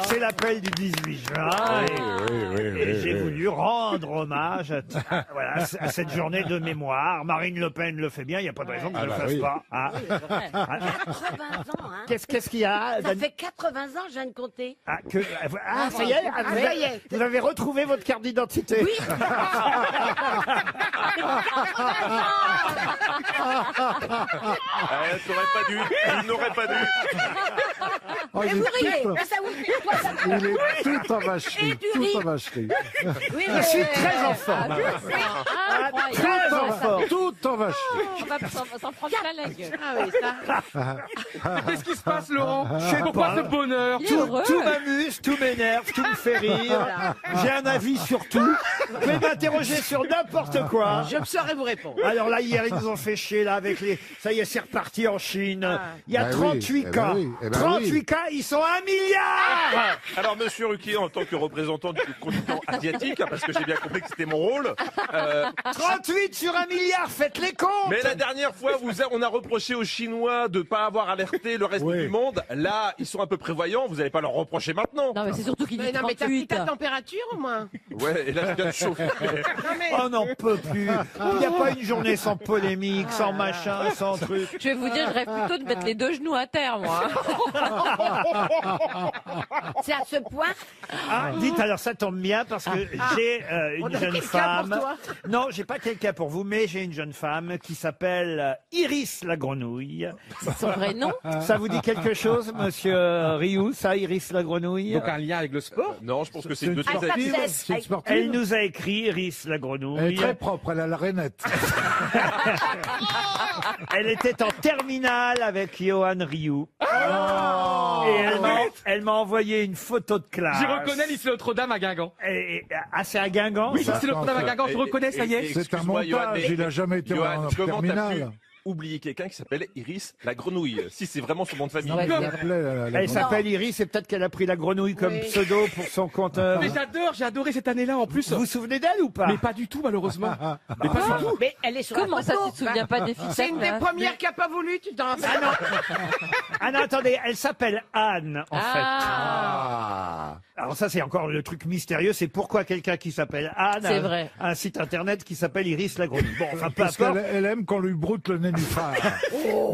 C'est l'appel du 18 juin. Et j'ai voulu rendre hommage voilà, à cette journée de mémoire. Marine Le Pen le fait bien, il n'y a pas de raison que je ne le fasse pas. Ah. 80 ans, hein. Qu'est-ce qu'il y a Ça fait 80 ans, je viens de compter. Ça y est, ça y est. Vous avez retrouvé votre carte d'identité. Oui. Il n'aurait pas dû. Oh, Et vous riez, mais ça vous fait quoi, ça il est tout en vacherie, tout en vacherie. Oui, Je suis très en forme. Très en forme. Tout en vacherie. On va s'en prendre plein la gueule. Ah oui, ça. Qu'est-ce qui se passe, Laurent? Je sais Pourquoi pas. ce bonheur? Il est heureux. Tout m'amuse, tout m'énerve, tout me fait rire. J'ai un avis sur tout. Vous pouvez m'interroger sur n'importe quoi. Je me saurais vous répondre. Alors là, hier, ils nous ont fait chier, là, avec les... Ça y est, c'est reparti en Chine. Il y a Ben 38 oui, eh ben cas. oui, eh ben 38 oui. cas, ils sont 1 milliard. Alors, monsieur Ruquier, en tant que représentant du continent asiatique, parce que j'ai bien compris que c'était mon rôle, 38 sur 1 milliard, faites les comptes. mais la dernière fois, on a reproché aux Chinois de ne pas avoir alerté le reste Oui. du monde. Là, ils sont un peu prévoyants, vous n'allez pas leur reprocher maintenant. Non, mais c'est surtout qu'il dit Mais non, mais t'as pris 38. ta température au moins. Ouais, et là, je viens de chauffer. Non, mais... Oh, n'en peut plus. Il n'y a pas une journée sans polémique, sans machin, sans truc. Je vais vous dire, je rêve plutôt de mettre les deux genoux à terre, moi. C'est à ce point. Ah, dites alors, ça tombe bien parce que j'ai On une a jeune quelqu'un femme. pour toi. Non, j'ai pas quelqu'un pour vous, mais j'ai une jeune femme qui s'appelle Iris la grenouille. Son vrai nom. Ça vous dit quelque chose, monsieur Rioux, ça, Iris la grenouille? Donc un lien avec le sport? Non, je pense que c'est une de Ah, tes ça actrices. me laisse. C'est une Elle sportive. nous a écrit, Iris la Elle est grenouille. très propre, elle a la rainette. Elle était en terminale avec Johan Rioux. Et elle m'a envoyé une photo de classe. J'y reconnais lycée Notre-Dame à Guingamp. Ah, c'est à Guingamp, Oui, ça lycée Notre-Dame à Guingamp, je reconnais, ça y est. C'est un Excuse-moi, Johan, montage, mais- il a jamais été Johan, en comment t'as pu terminale. oublier quelqu'un qui s'appelle Iris la grenouille? Si c'est vraiment son nom de famille. Ouais, Il c'est l'appelait la Elle grenouille. s'appelle Iris et peut-être qu'elle a pris la grenouille comme Oui. pseudo pour son compte. Mais j'adore, j'ai adoré cette année-là en plus. Vous vous souvenez d'elle ou pas? Mais pas du tout, malheureusement. Mais pas du tout. Mais elle est sur Comment la ça, photo. tu te souviens pas des filles? C'est une des premières qui a pas voulu, tu t'en rappelles? Ah non, attendez, elle s'appelle Anne, en fait. Ah. Alors ça, c'est encore le truc mystérieux, c'est pourquoi quelqu'un qui s'appelle Anne C'est a vrai. un site internet qui s'appelle Iris la grenouille. Bon, enfin, peu Parce importe. qu'elle aime qu'on lui broute le nénuphar.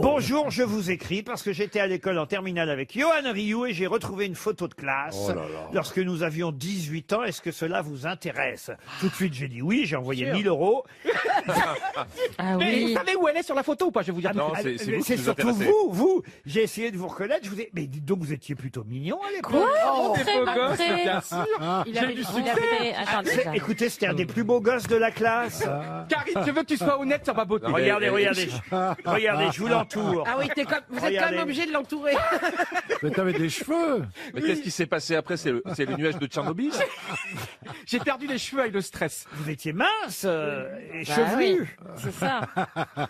Bonjour, je vous écris parce que j'étais à l'école en terminale avec Johan Rioux et j'ai retrouvé une photo de classe Oh là là. lorsque nous avions 18 ans. Est-ce que cela vous intéresse? Tout de suite, j'ai dit oui, j'ai envoyé 1000 euros. Ah Mais vous oui. savez où elle est sur la photo ou pas? Je vais vous dire. Non, Ah, c'est vous qui c'est nous surtout intéressez. vous. J'ai essayé de vous reconnaître. Je vous ai... Mais dites donc, vous étiez plutôt mignon à l'époque. Quoi? Des Très beaux gosses, très. bien sûr. Il avait du il succès. avait- Attendez, C'est- Écoutez, c'était un des plus beaux gosses de la classe. Karine, je veux que tu sois honnête sur ma beauté. Regardez, regardez, je vous l'entoure. Ah oui, vous êtes quand Regardez. même obligé de l'entourer. Mais t'avais des cheveux. Mais qu'est-ce qui s'est passé après? C'est le nuage de Tchernobyl? J'ai perdu les cheveux avec le stress. Vous étiez mince et Bah chevelu. oui, c'est ça.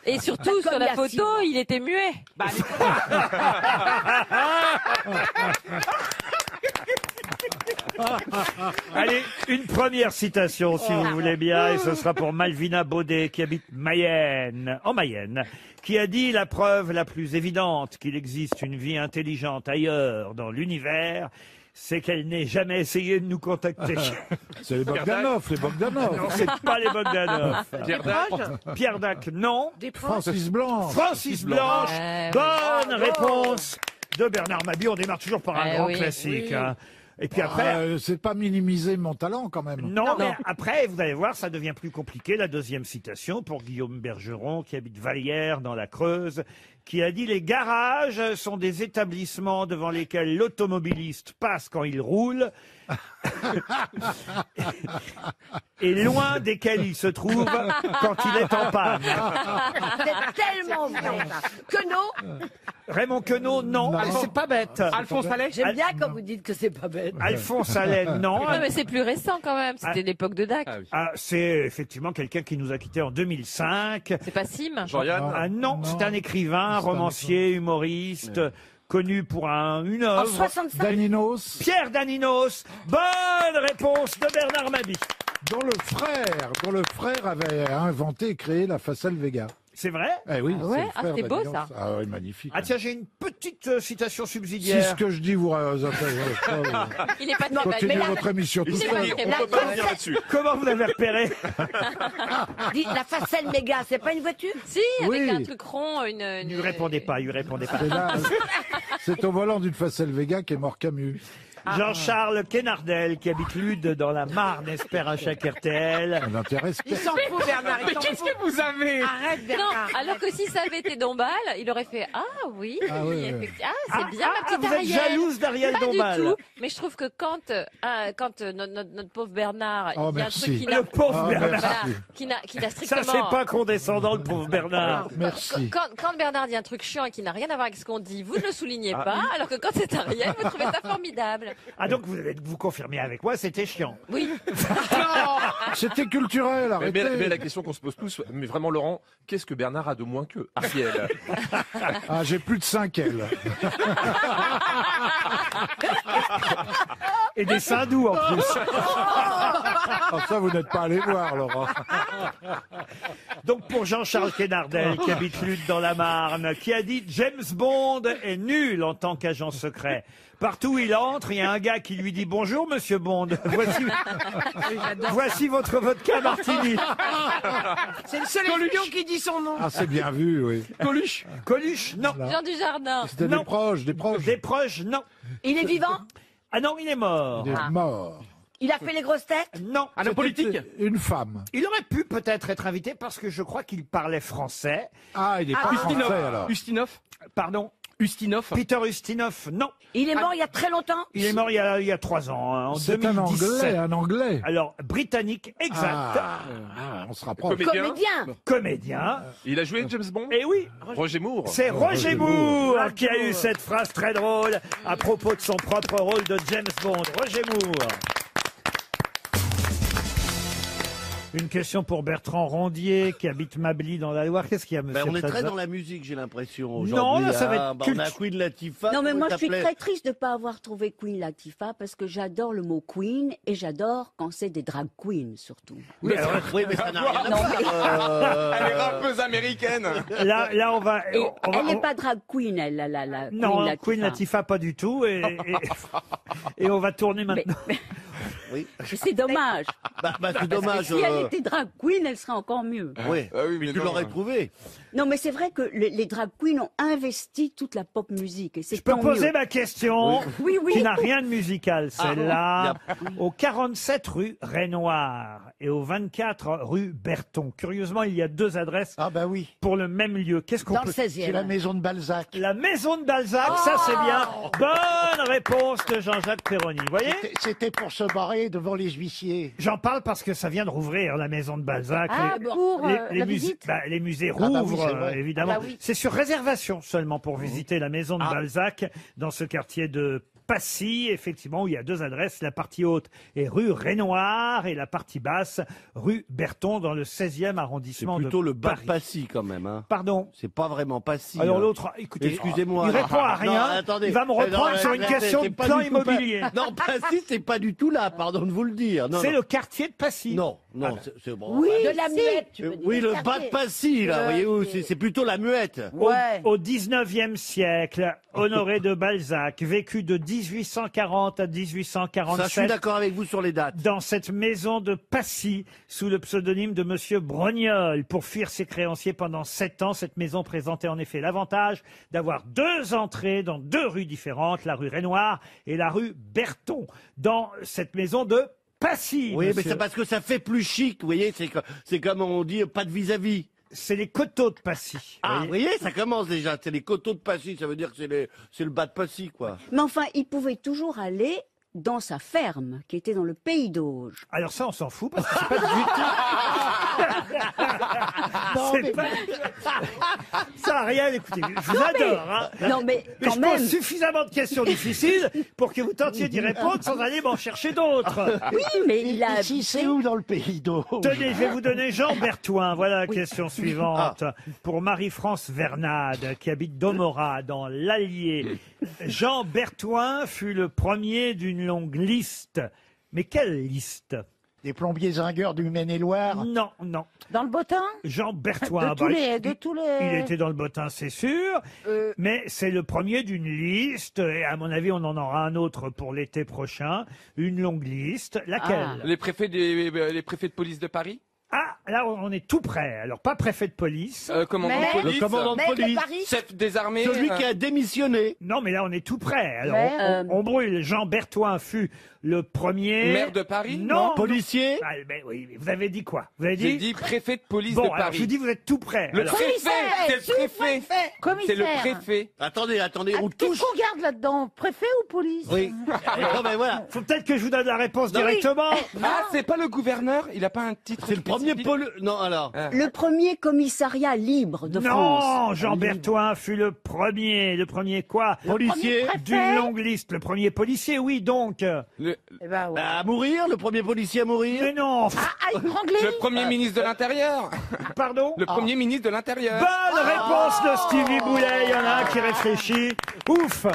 Et surtout, Bah, sur comme la il y a photo, 6 mois. il était muet. Bah, Allez, une première citation, si vous voulez bien, et ce sera pour Malvina Baudet, qui habite Mayenne, en Mayenne, qui a dit: la preuve la plus évidente qu'il existe une vie intelligente ailleurs dans l'univers, c'est qu'elle n'ait jamais essayé de nous contacter. C'est les Bogdanov, les Bogdanov. Non, c'est pas les Bogdanov. Pierre Dac. Pierre Dac, non. Des proches. Francis Blanche. Francis Blanche, Ouais, bonne réponse de Bernard Mabie. On démarre toujours par un Eh grand oui. classique. Oui. Hein. Et puis après... C'est pas minimiser mon talent quand même. Non, mais après, vous allez voir, ça devient plus compliqué. La deuxième citation pour Guillaume Bergeron, qui habite Vallières, dans la Creuse, qui a dit: les garages sont des établissements devant lesquels l'automobiliste passe quand il roule, et loin desquels il se trouve quand il est en panne. C'est tellement vrai. Que non. Raymond Queneau, non, Non. c'est pas bête. Alphonse Allais. J'aime bien quand vous dites que c'est pas bête. Alphonse Allais, non. Non, mais c'est plus récent quand même. C'était l'époque de Dac. Ah oui. Ah, c'est effectivement quelqu'un qui nous a quittés en 2005. C'est pas Sim. Jean-Yann. Ah non, c'est un écrivain, romancier, humoriste, connu pour une En œuvre. 65. Daninos, Pierre Daninos. Bonne réponse de Bernard Mabie. dont le frère avait inventé et créé la Facel Vega. C'est vrai? Eh oui, Ah ouais? c'est le Ah, frère c'était beau, d'Alliance. ça. Ah oui, magnifique. Ah tiens, j'ai une petite citation Si subsidiaire. ce que je dis vous intéresse Il est pas très Non, mal. continuez mais la- votre émission tout Il s'est seul. dit, on La peut pas facette- revenir là-dessus. Comment vous l'avez repéré? La Facel Méga, c'est pas une voiture? Si, avec Oui. un truc rond, Ne lui répondez pas, lui répondez pas. C'est là, c'est au volant d'une Facel Vega qu'est mort Camus. Jean-Charles Quénardel, qui habite Lude dans la Marne, espère un chèque RTL. Ça n'intéresse Il s'en fout, Bernard. Mais Il s'en qu'est-ce fout. que vous avez? Arrête, Non, Bernard. alors que si ça avait été Dombal, il aurait fait ah oui, Ah ouais, ouais. effectivement. Ah, c'est bien ma petite vous êtes Ariel. jalouse d'Ariel Pas Dombal. du tout, mais je trouve que quand notre pauvre Bernard, Oh, il y a un merci. truc qui n'a Le pauvre Ah, Bernard. merci. voilà, qui n'a Ça, strictement. c'est pas condescendant, le pauvre Bernard. Merci. Quand Bernard dit un truc chiant et qui n'a rien à voir avec ce qu'on dit, vous ne le soulignez pas, alors que quand c'est Ariel, vous trouvez ça formidable. Ah, donc vous confirmez avec moi, c'était chiant. Oui. C'était culturel, Mais, arrêtez. mais la question qu'on se pose tous, mais vraiment Laurent, qu'est-ce que Bernard a de moins que Ariel? Ah, j'ai plus de 5 L. Et des seins doux, en plus. Ah, ça, vous n'êtes pas allé voir, Laurent. Donc pour Jean-Charles Quénardel, qui habite Lude dans la Marne, qui a dit James Bond est nul en tant qu'agent secret. Partout où il entre, il y a un gars qui lui dit bonjour Monsieur Bond. Voici votre vodka martini. C'est le seul espion qui dit son nom. Ah, c'est bien vu, oui. Coluche. Coluche, non. Jean Dujardin. C'était Non. des proches, des proches. Des proches, non. Il est vivant? Ah non, il est mort. Des morts. Il a fait les grosses têtes? Non. Un homme politique. C'était une femme. Il aurait pu peut-être être invité parce que je crois qu'il parlait français. Ah, il est pas français, alors. Ustinov. Pardon. Ustinov. Peter Ustinov, non. Il est mort il y a très longtemps? Il est mort il y a 3 ans, hein, en C'est 2017. un anglais. Alors, britannique, exact. On se rapproche. Comédien. Comédien. Il a joué James Bond? Et oui, Roger Moore. c'est Roger Roger Moore Moore. qui a eu cette phrase très drôle à propos de son propre rôle de James Bond. Roger Moore. Une question pour Bertrand Rondier qui habite Mably dans la Loire. Qu'est-ce qu'il y a, monsieur On est très Plaza dans la musique, j'ai l'impression. Non, aujourd'hui, là, ça va hein. être On a culte. Queen Latifah. Non, mais comment moi, il je suis s'appelait très triste de ne pas avoir trouvé Queen Latifah parce que j'adore le mot Queen et j'adore quand c'est des drag queens surtout. Oui, mais ça n'a rien à voir. Elle est rappeuse américaine. Là, on va. Et on va- elle n'est pas drag queen, elle, la Non, Queen Queen Latifah, pas du tout. Et on va tourner maintenant. Oui. C'est dommage. Bah, c'est Parce que dommage. si elle était drag queen, elle serait encore mieux. Oui, Ah oui, mais tu non. l'aurais trouvé. Non, mais c'est vrai que les drag queens ont investi toute la pop musique et c'est Je peux tant poser mieux. ma question, Oui, oui. qui n'a rien de musical, celle-là. Ah, Au 47 rue Renoir et au 24 rue Berton. Curieusement, il y a 2 adresses Ah bah oui, pour le même lieu. Qu'est-ce qu'on Dans peut... le c'est la 16e. maison de Balzac. La maison de Balzac, ça c'est bien. Bonne réponse de Jean-Jacques Perroni. Vous voyez, C'était pour se barrer devant les huissiers. j'en parle parce que ça vient de rouvrir, la maison de Balzac. Ah, pour les la musées, visite les musées Ah bah oui, rouvrent, c'est vrai. évidemment. Ah bah oui. C'est sur réservation seulement pour visiter la maison de Balzac dans ce quartier de Passy, effectivement, où il y a 2 adresses. La partie haute est rue Renoir et la partie basse, rue Berton, dans le 16e C'est arrondissement de plutôt le bas de Paris. Passy quand même. Hein. Pardon. C'est pas vraiment Passy. Alors hein. l'autre, écoutez, Excusez-moi. il répond à Non, rien. attendez. Il va me reprendre sur une question de c'est pas plan du tout pas- immobilier. Non, Passy, c'est pas du tout là, pardon de vous le dire. Non, C'est non. le quartier de Passy. Non, non, Ah. c'est bon. Oui, De la si. muette, tu veux dire. Oui, le bas de Passy, là, voyez-vous, c'est plutôt la muette. Ouais. Au 19e siècle, Honoré de Balzac, vécu de 1840 à Ça, je suis 1847 d'accord avec vous sur les dates. dans cette maison de Passy, sous le pseudonyme de Monsieur Brognol. Pour fuir ses créanciers pendant 7 ans, cette maison présentait en effet l'avantage d'avoir 2 entrées dans 2 rues différentes, la rue Renoir et la rue Berton, dans cette maison de Passy. Oui, mais monsieur. c'est parce que ça fait plus chic, vous voyez, c'est comme on dit, pas de vis-à-vis. C'est les coteaux de Passy. Ah, Vous vous voyez. voyez, ça commence déjà, c'est les coteaux de Passy, ça veut dire que c'est le bas de Passy, quoi. Mais enfin, il pouvait toujours aller dans sa ferme, qui était dans le pays d'Auge. Alors ça, on s'en fout parce que c'est pas du tout. C'est pas... Ça, Ariel, écoutez, je vous adore. Hein. Non, mais Mais quand je même. pose suffisamment de questions difficiles pour que vous tentiez d'y répondre sans aller m'en chercher d'autres. Oui, mais il a Ici, c'est où dans le pays d'eau? Tenez, je vais vous donner Jean Berthoin. Voilà la question suivante. Pour Marie-France Vernade, qui habite Domorat, dans l'Allier. Jean Berthoin fut le premier d'une longue liste. Mais quelle liste? Des plombiers zingueurs du Maine-et-Loire. Non, non. Dans le bottin Jean Berthoin. De tous les... Il était dans le bottin, c'est sûr. Mais c'est le premier d'une liste. Et à mon avis, on en aura un autre pour l'été prochain. Une longue liste. Laquelle? Les préfets de police de Paris. Ah, là, on est tout près. Alors, pas préfet de police. Commandant de Le police. commandant de police. Chef des armées. Celui qui a démissionné. Non, mais là, on est tout près. Alors, Mais, on brûle. Jean Berthoin fut le premier. Maire de Paris. Non. Policier. Ah, mais oui, mais vous avez dit quoi? Vous avez J'ai dit? dit préfet de police Bon, de alors, Paris. je vous dis, vous êtes tout près. Le Alors, préfet, c'est le préfet. C'est Commissaire. le préfet. Attendez, on Qu'est-ce touche. qu'on garde là-dedans? Préfet ou police? Oui. Non, mais voilà. faut peut-être que je vous donne la réponse directement. Ah, c'est pas le gouverneur. Il a pas un titre. C'est le premier spécifique Non, alors. Le premier commissariat libre de France. Non, Jean Berthoin fut le premier. Le premier quoi? Policier. D'une longue liste. Le premier policier, oui, donc. Le, Eh ben, ouais. Bah, à mourir, le premier policier à mourir. Mais non. Étranglé. le premier ministre de l'Intérieur. Pardon? Le premier ministre de l'Intérieur. Bonne réponse de Stevie Boulet. Il y en a un qui réfléchit. Ouf.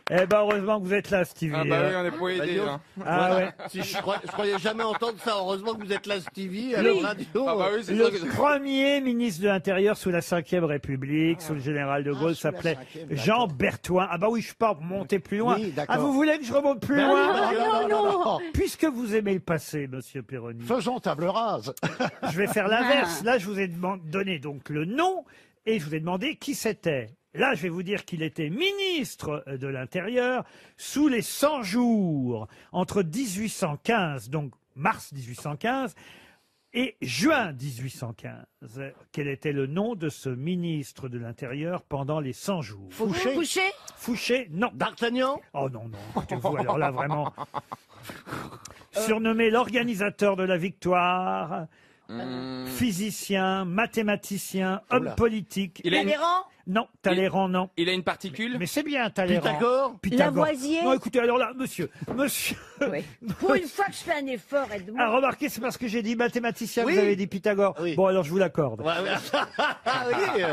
Eh ben, heureusement que vous êtes là, Stevie. Ah bah oui, on est pas aidé. Bah, Hein. Ah ouais. Si je croyais jamais entendre ça. Heureusement que vous êtes là, Stevie, à la radio. Ah bah oui, c'est ça. Le premier ministre de l'Intérieur sous la Ve République, sous le général de Gaulle, sous la s'appelait Ve, d'accord. Jean Berthoin. Ah bah oui, je peux pas monter plus loin. Oui, d'accord. Ah, vous voulez que je remonte plus Ben loin? oui, non. Puisque vous aimez le passé, monsieur Perroni, Faisons table rase. je vais faire l'inverse. Là, je vous ai donné donc le nom et je vous ai demandé qui c'était. Là, je vais vous dire qu'il était ministre de l'Intérieur sous les 100 jours entre 1815, donc mars 1815, et juin 1815. Quel était le nom de ce ministre de l'Intérieur pendant les 100 jours? Fouché. Fouché, non. D'Artagnan. Oh non, non, écoutez-vous, alors là, vraiment. Surnommé l'organisateur de la victoire, physicien, mathématicien, homme Oula. politique. Il a une- Non, Talleyrand, non. Il a une particule. Mais c'est bien, Talleyrand. Pythagore. Lavoisier. Non, écoutez, alors là, monsieur, Pour une fois que je fais un effort, aide-moi. ah, remarquez, c'est parce que j'ai dit mathématicien, Oui. vous avez dit Pythagore. Oui. Bon, alors je vous l'accorde. Ouais, ouais. Ah oui,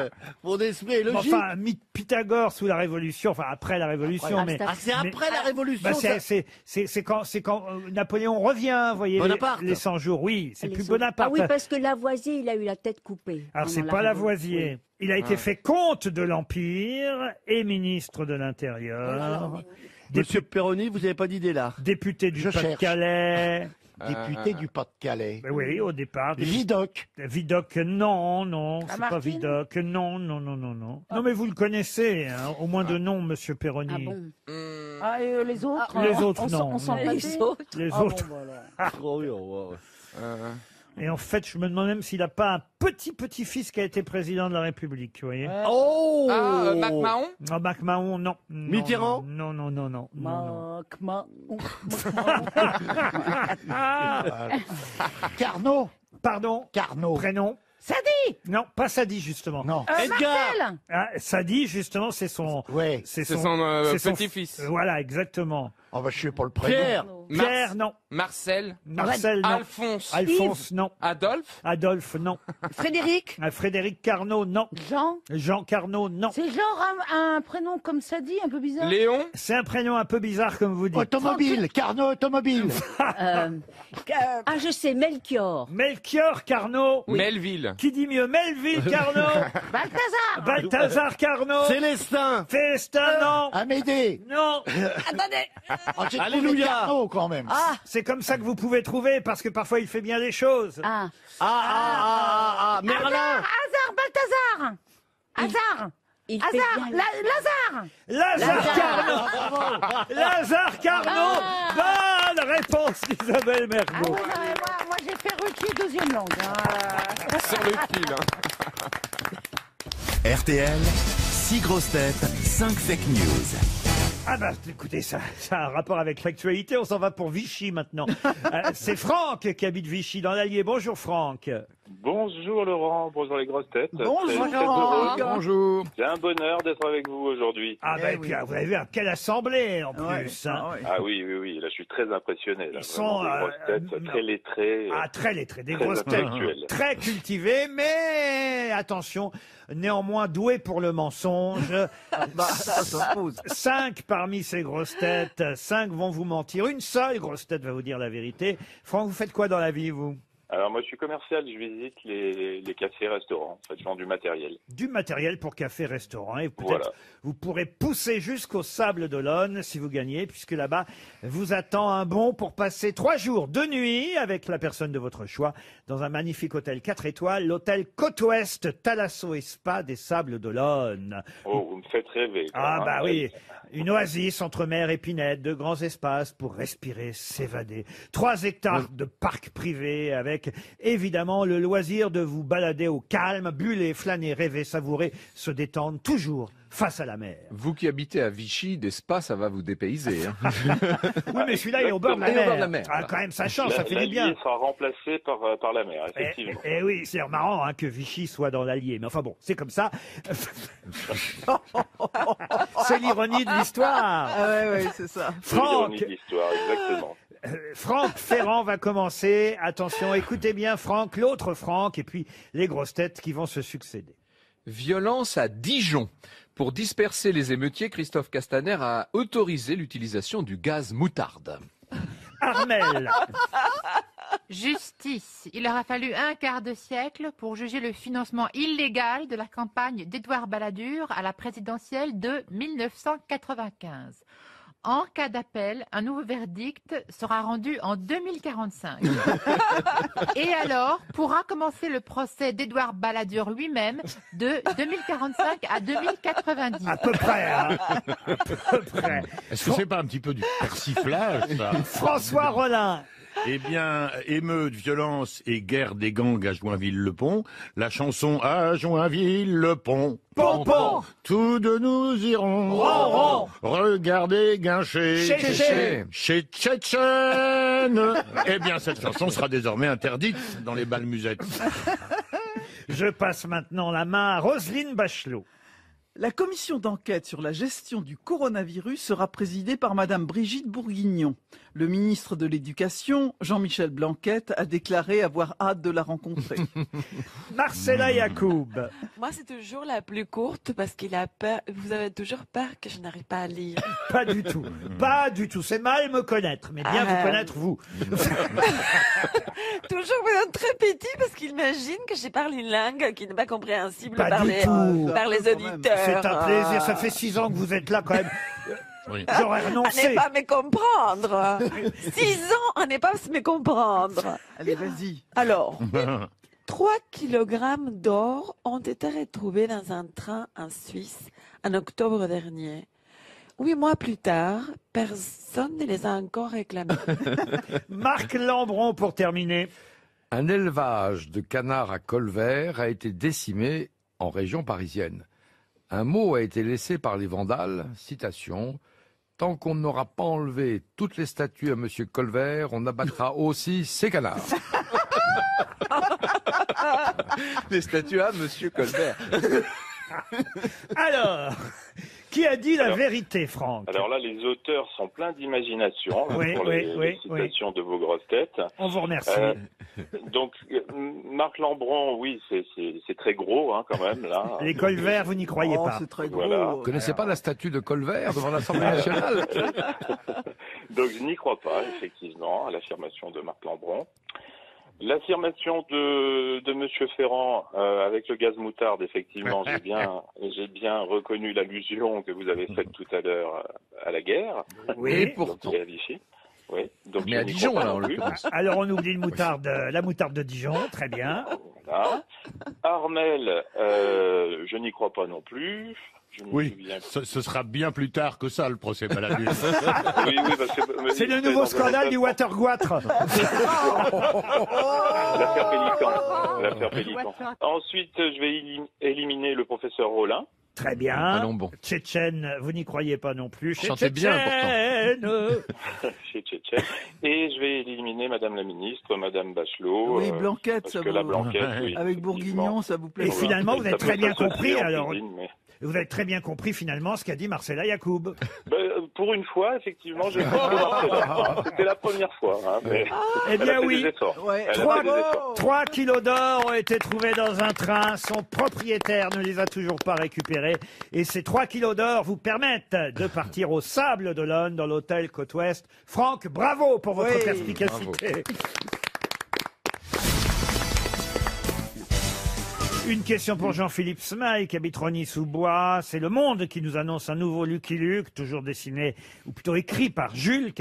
mon esprit est logique. Enfin, Pythagore sous la Révolution, enfin après la Révolution, mais... Ah, c'est après la Révolution. Bah, ça. c'est quand Napoléon revient, vous voyez, Bonaparte. les 100 jours. Oui, c'est Les plus sons. Bonaparte. Ah oui, parce que Lavoisier, il a eu la tête coupée. Alors, c'est pendant pas la Lavoisier. Révolution. Il a été fait comte de l'Empire et ministre de l'Intérieur. Monsieur Perroni, vous n'avez pas d'idée là. Député du Je cherche. Pas-de-Calais. Député du Pas-de-Calais. Ben oui, au départ. Vidocq. Vidocq, non, non, c'est pas Lamartine Vidocq, non, non, non, non, non. Non, mais vous le connaissez, hein, au moins de nom, monsieur Perroni. Ah bon? Ah, et les autres? Les autres, on non. On s'en Les battait. autres. Les Ah bon, autres. voilà. Oh oui, ouais. Et en fait, je me demande même s'il n'a pas un petit-petit-fils qui a été président de la République, vous voyez. Oh MacMahon. Ah, MacMahon, non. Non, Mitterrand. Non, non, non, non. non, non. Carnot. Pardon. Carnot. Prénom. Sadi. Non, pas Sadi, justement. Non. Edgar. Marcel. Ah, Sadi, justement, c'est son... Ouais. C'est son c'est son- petit-fils. Voilà, exactement. Oh bah je sais pas le prénom. Pierre. Pierre, non. Marcel. Marcel, non. Alphonse. Alphonse, non. Adolphe. Adolphe, non. Frédéric. Frédéric Carnot, non. Jean. Jean Carnot, non. C'est genre un prénom comme Sadi, un peu bizarre. Léon. C'est un prénom un peu bizarre, comme vous dites. Automobile. Carnot automobile. Ah, je sais, Melchior. Melchior Carnot. Melville. Qui dit mieux, Melville Carnot. Balthazar. Balthazar Carnot. Célestin. Célestin, non. Amédée. Non. Attendez. Ah, j'ai trouvé Alléluia. Carnot quand même. C'est comme ça que vous pouvez trouver, parce que parfois il fait bien les choses. Ah, Merlin. Hazard. Balthazar. Hazard. il fait Hazard. bien. Lazare. Lazare Carnot. Lazare Carnot. Bonne réponse d'Isabelle Ah Mergo. ouais, non, moi j'ai fait requis deuxième langue. Hein. Sur le fil. RTL, 6 grosses têtes, 5 fake news. Ah bah écoutez, ça a un rapport avec l'actualité, on s'en va pour Vichy maintenant. C'est Franck qui habite Vichy dans l'Allier. Bonjour Franck. Bonjour Laurent, bonjour les grosses têtes. Bonjour. Très heureux. Bonjour. C'est un bonheur d'être avec vous aujourd'hui. Ah bah, et puis, vous avez vu, quelle assemblée en plus. Hein. Ah oui, là je suis très impressionné. Là. Ils sont Vraiment, des grosses têtes très lettrées. très lettrés, des Très grosses têtes intellectuelles. très cultivées, mais attention, néanmoins douées pour le mensonge. 5 parmi ces grosses têtes, 5 vont vous mentir. Une seule grosse tête va vous dire la vérité. Franck, vous faites quoi dans la vie, vous? Alors moi je suis commercial, je visite les cafés et restaurants. En fait, je vends du matériel. Du matériel pour café, restaurant. Et peut-être Voilà. vous pourrez pousser jusqu'au Sable d'Olonne si vous gagnez, puisque là-bas vous attend un bon pour passer 3 jours, 2 nuits avec la personne de votre choix dans un magnifique hôtel 4 étoiles, l'hôtel Côte-Ouest Thalasso et Spa des Sables d'Olonne. Oh, vous me faites rêver. quand Ah même, bah hein. oui, une oasis entre mer et pinède, de grands espaces pour respirer, s'évader. 3 hectares de parcs privés avec évidemment le loisir de vous balader au calme, buller, flâner, rêver, savourer, se détendre toujours face à la mer. Vous qui habitez à Vichy, des spas, ça va vous dépayser. Hein. Oui, mais celui-là est au bord de la Il est au bord de mer. la mer, Ah, voilà. quand même, ça change, ça fait du L'Allier bien. sera remplacé par la mer, effectivement. Et oui, c'est marrant hein, que Vichy soit dans l'Allier. Mais enfin bon, c'est comme ça. C'est l'ironie de l'histoire. Ouais, c'est ça. C'est l'ironie Franck, de l'histoire, exactement. Franck Ferrand va commencer. Attention, écoutez bien Franck, l'autre Franck, et puis les grosses têtes qui vont se succéder. Violence à Dijon. Pour disperser les émeutiers, Christophe Castaner a autorisé l'utilisation du gaz moutarde. Armel, Justice. Il aura fallu un quart de siècle pour juger le financement illégal de la campagne d'Édouard Balladur à la présidentielle de 1995. En cas d'appel, un nouveau verdict sera rendu en 2045. Et alors, pourra commencer le procès d'Édouard Balladur lui-même de 2045 à 2090. à peu près. Hein. À peu près. Est-ce que c'est pas un petit peu du persiflage, ça? François Rollin. Eh bien, émeute, violence et guerre des gangs à Joinville-le-Pont. La chanson à Joinville-le-Pont. Pompon. Tous de nous irons. Ron, ron. Regardez Guinchet. Chez. Chez Tchétchène. Eh bien, cette chanson sera désormais interdite dans les bals musettes. Je passe maintenant la main à Roselyne Bachelot. La commission d'enquête sur la gestion du coronavirus sera présidée par Madame Brigitte Bourguignon. Le ministre de l'Éducation, Jean-Michel Blanquer, a déclaré avoir hâte de la rencontrer. Marcella Yacoub. Moi, c'est toujours la plus courte parce qu'il a peur. Vous avez toujours peur que je n'arrive pas à lire. Pas du tout. Pas du tout. C'est mal me connaître, mais bien vous connaître, vous. Toujours vous êtes très petit parce qu'il imagine que je parle une langue qui n'est pas compréhensible Pas par du tout. par les auditeurs. C'est un plaisir. Ça fait 6 ans que vous êtes là quand même. Oui. J'aurais À renoncé. ne pas me comprendre. 6 ans à ne pas me comprendre. Allez, vas-y. Alors, 3 kilogrammes d'or ont été retrouvés dans un train en Suisse en octobre dernier. 8 mois plus tard, personne ne les a encore réclamés. Marc Lambron pour terminer. Un élevage de canards à Colvert a été décimé en région parisienne. Un mot a été laissé par les vandales, citation, « Tant qu'on n'aura pas enlevé toutes les statues à Monsieur Colvert, on abattra aussi ces canards. » Les statues à Monsieur Colbert. Alors, qui a dit la Alors- vérité, Franck? Alors là, les auteurs sont pleins d'imagination là, Oui, pour oui, les oui, citations de vos grosses têtes. On vous remercie. Donc, Marc Lambron, oui, c'est très gros hein, quand même là. Les Colverts, vous n'y croyez Oh, pas. c'est très gros. Voilà. Vous connaissez pas la statue de Colvert devant l'Assemblée nationale? Donc je n'y crois pas, effectivement, à l'affirmation de Marc Lambron. L'affirmation de Monsieur Ferrand avec le gaz moutarde, effectivement, j'ai bien reconnu l'allusion que vous avez faite tout à l'heure à la guerre. Oui. Et pourtant. Donc, à Vichy. Oui. Donc, Mais je à n'y Dijon, crois pas là, non en plus. l'occurrence. Alors on oublie la moutarde de Dijon, très bien. Voilà. Armel, je n'y crois pas non plus. Je me Oui, souviens. ce sera bien plus tard que ça, le procès Balladur. Oui, parce que C'est le nouveau scandale du Watergoître. L'affaire Pélican. Ensuite, je vais éliminer le professeur Rollin. Très bien. Ballon bon. Tchétchène, vous n'y croyez pas non plus. Chantez bien, Chez Tchétchène. Et je vais éliminer Madame la ministre, Madame Bachelot. Oui, Blanquette, parce ça que vous... la Blanquette, oui, Avec Bourguignon, ça vous plaît Et pas. finalement, vous avez très bien compris, en alors. cuisine, mais- Vous avez très bien compris finalement ce qu'a dit Marcella Yacoub. Pour une fois, effectivement, j'ai c'était la première fois. Hein, mais Eh elle a bien fait oui, des efforts. Elle a fait des efforts. 3 kilos d'or ont été trouvés dans un train. Son propriétaire ne les a toujours pas récupérés. Et ces 3 kilos d'or vous permettent de partir au Sable d'Olonne dans l'hôtel Côte-Ouest. Franck, bravo pour votre perspicacité. Une question pour Jean-Philippe Smail, qui habite Rogny-sous-Bois. C'est Le Monde qui nous annonce un nouveau Lucky Luke, toujours dessiné, ou plutôt écrit par Jules,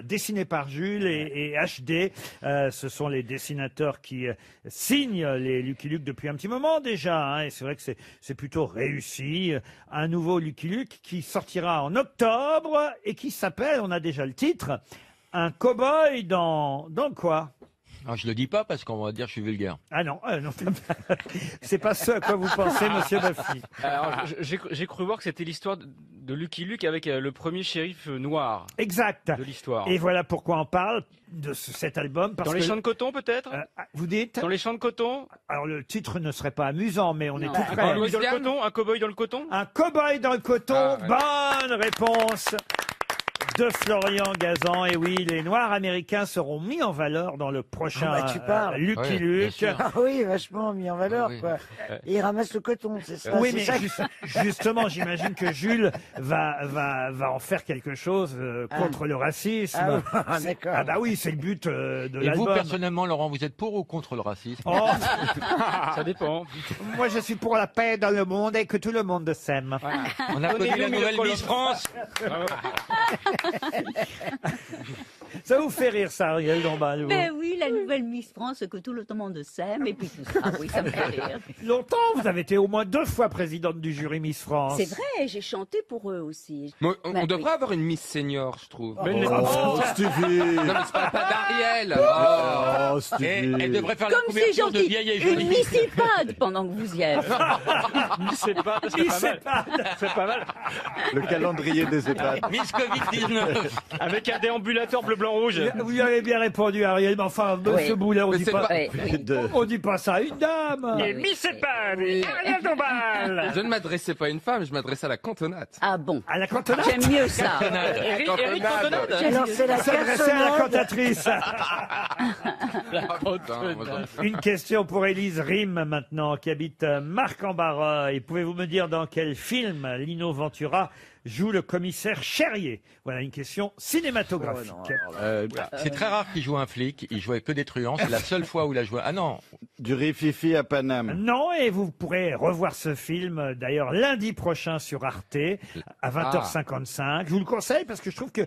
dessiné par Jules et HD. Ce sont les dessinateurs qui signent les Lucky Luke depuis un petit moment déjà, hein, et c'est vrai que c'est plutôt réussi. Un nouveau Lucky Luke qui sortira en octobre et qui s'appelle, on a déjà le titre, Un cow-boy dans quoi? Alors, je le dis pas parce qu'on va dire que je suis vulgaire. Ah non, non. C'est pas ce à quoi vous pensez, monsieur Baffy. Alors, j'ai cru voir que c'était l'histoire de Lucky Luke avec le premier shérif noir. Exact. De l'histoire. Et voilà pourquoi on parle de cet album. Parce Dans les que- champs de coton, peut-être Vous dites Dans les champs de coton. Alors le titre ne serait pas amusant, mais on est tout Un près. cow-boy dans le coton. Un cow-boy dans le coton. Un cow-boy dans le coton. Bonne réponse de Florian Gazan. Et oui, les Noirs américains seront mis en valeur dans le prochain Ah bah, tu parles. Lucky Ouais, bien Luke. sûr. Ah oui, vachement mis en valeur, Oui. quoi. Et il ramasse le coton, c'est ça. Oui, c'est mais ça justement, j'imagine que Jules va en faire quelque chose contre le racisme. Ah oui, d'accord. Ah bah oui, c'est le but de Et l'album. vous, personnellement, Laurent, vous êtes pour ou contre le racisme Oh. Ça dépend. Moi, je suis pour la paix dans le monde et que tout le monde s'aime. On applaudit la nouvelle Miss France. Ça vous fait rire, ça, Ariel Dombal, vous Ben oui, la nouvelle Miss France que tout le monde s'aime et puis tout ça. Oui, ça me fait rire. Longtemps, vous avez été au moins 2 fois présidente du jury Miss France. C'est vrai, j'ai chanté pour eux aussi. On Ben oui. devrait avoir une Miss Senior, je trouve. Mais oh, Stevie. Non, mais c'est pas d'Ariel. Oh, Stevie. Elle devrait faire la Comme c'est couverture de gentil, Vieille et une Jolie. Missipade pendant que vous y êtes. C'est pas mal. C'est pas mal. Le calendrier des EHPAD. Miss Covid-19. Avec un déambulateur bleu, blanc, rouge. Vous avez bien répondu, Ariel, mais enfin, monsieur Oui. Boulet, on Mais dit c'est pas, pas- on dit pas ça à une dame. Et Miss Epad, Ariel Dombal. Je ne m'adressais pas à une femme, je m'adressais à la cantonade. Ah bon, À la cantonade. j'aime mieux ça. Eric Cantonade. Alors, c'est la S'adresser à la cassonade. cantatrice. Putain, moi, j'en- Une question pour Élise Rime maintenant, qui habite Marc-en-Barreuil. Pouvez-vous me dire dans quel film Lino Ventura joue le commissaire Cherrier? Voilà une question cinématographique. C'est très rare qu'il joue un flic. Il jouait que des truands. C'est la seule fois où il a joué. Ah non. Du rififi à Paname. Non, et vous pourrez revoir ce film d'ailleurs lundi prochain sur Arte à 20h55. Je vous le conseille parce que je trouve que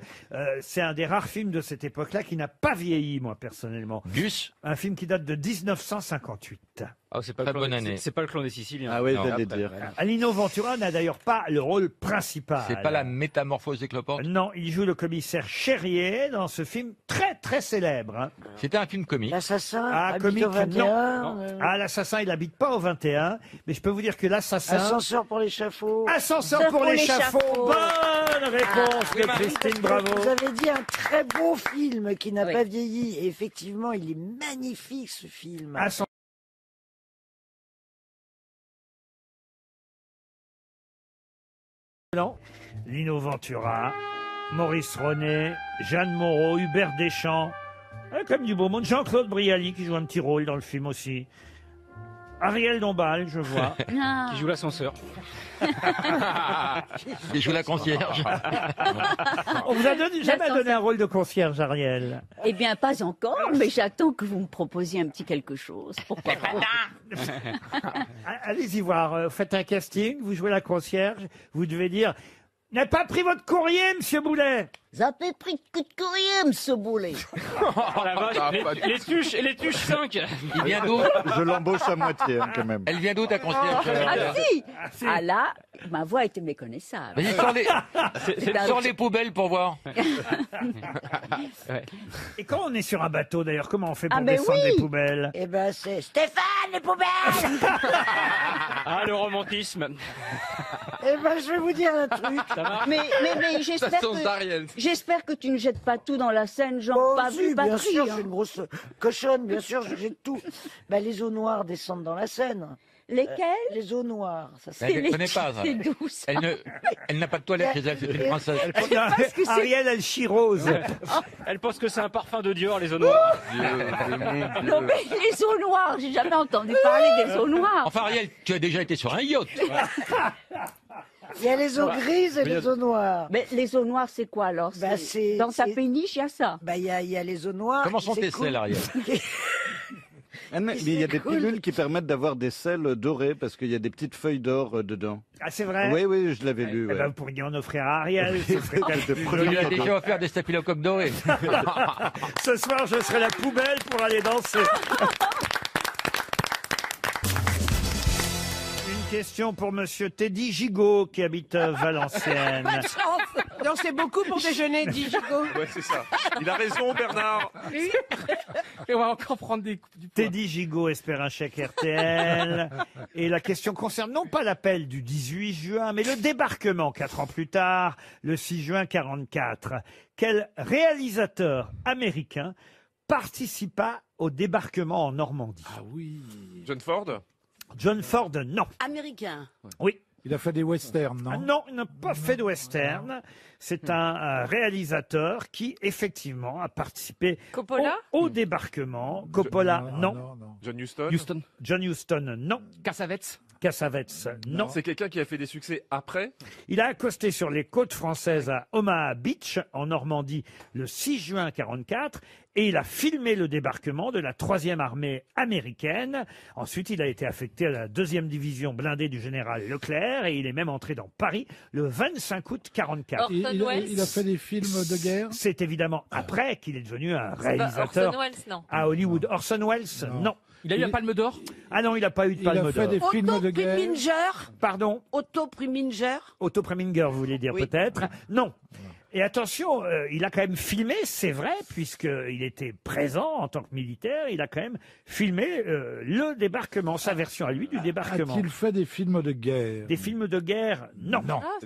c'est un des rares films de cette époque-là qui n'a pas vieilli, moi personnellement. Gus. Un film qui date de 1958. Ah, c'est pas Très le clan bonne des- année. C'est pas le clan des Siciliens. Ah oui, Non, j'allais après, dire. Lino Ventura n'a d'ailleurs pas le rôle principal. C'est pas la métamorphose des cloportes. Non, il joue le commissaire Cherrier dans ce film très très célèbre. Hein. C'était un film comique. L'assassin, Ah, habite comique, au 21. non. Ah, l'assassin, il n'habite pas au 21, mais je peux vous dire que l'assassin... Ascenseur pour l'échafaud. Ascenseur pour l'échafaud. Bonne réponse Ah, de Christine, bravo. Vous avez dit un très beau film qui n'a Oui. pas vieilli. Et effectivement, il est magnifique, ce film. Ascenseur. Lino Ventura, Maurice René, Jeanne Moreau, Hubert Deschamps, comme du beau monde, Jean-Claude Brialy qui joue un petit rôle dans le film aussi. Ariel Dombal, je vois. Qui joue l'ascenseur. Il joue la concierge. On vous a jamais donné un rôle de concierge, Ariel. Eh bien, pas encore, mais j'attends que vous me proposiez un petit quelque chose. Pourquoi pas? Allez-y voir, faites un casting, vous jouez la concierge, vous devez dire « N'a pas pris votre courrier, monsieur Boulet !» Ça fait pris de coup de courrier, ce boulet. Oh la vache, les tuches 5. Il vient d'où? Je l'embauche à moitié, quand même. Elle vient d'où ta concierge? Ah si Ah là, ma voix était méconnaissable. Vas-y, sors les poubelles pour voir. Et quand on est sur un bateau, d'ailleurs, comment on fait pour Ah, mais descendre oui. les poubelles? Eh ben, c'est Stéphane, les poubelles. Ah, le romantisme. Eh ben, je vais vous dire un truc. Mais j'espère que tu ne jettes pas tout dans la Seine, genre pas vu, pas bien pris. sûr, hein. je suis une grosse cochonne, bien sûr, je jette tout. Ben, les eaux noires descendent dans la Seine. Lesquelles? Les eaux noires. Ça, Elle ne connaît pas ça. C'est douce. Elle n'a pas de toilette chez elle, c'est une princesse. Ariel, elle chirose. Elle pense que c'est un parfum de Dior, les eaux noires. Non mais les eaux noires, j'ai jamais entendu parler des eaux noires. Enfin Ariel, tu as déjà été sur un yacht. Il y a les eaux grises et les eaux noires. Mais les eaux noires, c'est quoi alors? Bah, c'est Dans ta péniche, il y a ça. Bah, il y a les eaux noires. Comment sont c'est tes cool. selles, Ariel? Mais il y a des cool. pilules qui permettent d'avoir des sels dorés parce qu'il y a des petites feuilles d'or dedans. Ah, c'est vrai? Oui, oui, je l'avais lu. Eh ouais. ben, vous pourriez en offrir à Ariel. Ce serait quand même De plus premier Tu lui as joli. déjà offert des staphylocoques dorés. Ce soir, je serai la poubelle pour aller danser. Une question pour monsieur Teddy Gigot qui habite Valenciennes. Non, c'est beaucoup pour déjeuner, dit Gigot. Ouais, c'est ça. Il a raison, Bernard. Et on va encore prendre du poids. Teddy Gigot espère un chèque RTL. Et la question concerne non pas l'appel du 18 juin, mais le débarquement 4 ans plus tard, le 6 juin 44. Quel réalisateur américain participa au débarquement en Normandie? Ah oui. John Ford. John Ford, non. Américain. Oui. Il a fait des westerns, non? Ah non, il n'a pas fait de western. C'est un réalisateur qui, effectivement, a participé Coppola au débarquement. Coppola, non. John Huston. John Huston, non. Cassavetes. Cassavetes, non. C'est quelqu'un qui a fait des succès après. Il a accosté sur les côtes françaises à Omaha Beach, en Normandie, le 6 juin 44, et il a filmé le débarquement de la 3e armée américaine. Ensuite, il a été affecté à la 2e division blindée du général Leclerc, et il est même entré dans Paris le 25 août 44. Il a fait des films de guerre? C'est évidemment après qu'il est devenu un Orson réalisateur Welles, non. à Hollywood. Orson Welles, non. Il a eu la Palme d'Or? Ah non, il n'a pas eu de Il a Palme fait d'Or. des films de guerre? Preminger. Pardon? Otto Preminger. Otto Preminger, vous voulez dire Oui. peut-être? Non. Et attention, il a quand même filmé, c'est vrai, puisqu'il était présent en tant que militaire, il a quand même filmé le débarquement, sa version à lui du débarquement. A-t-il fait des films de guerre? Des films de guerre? Non.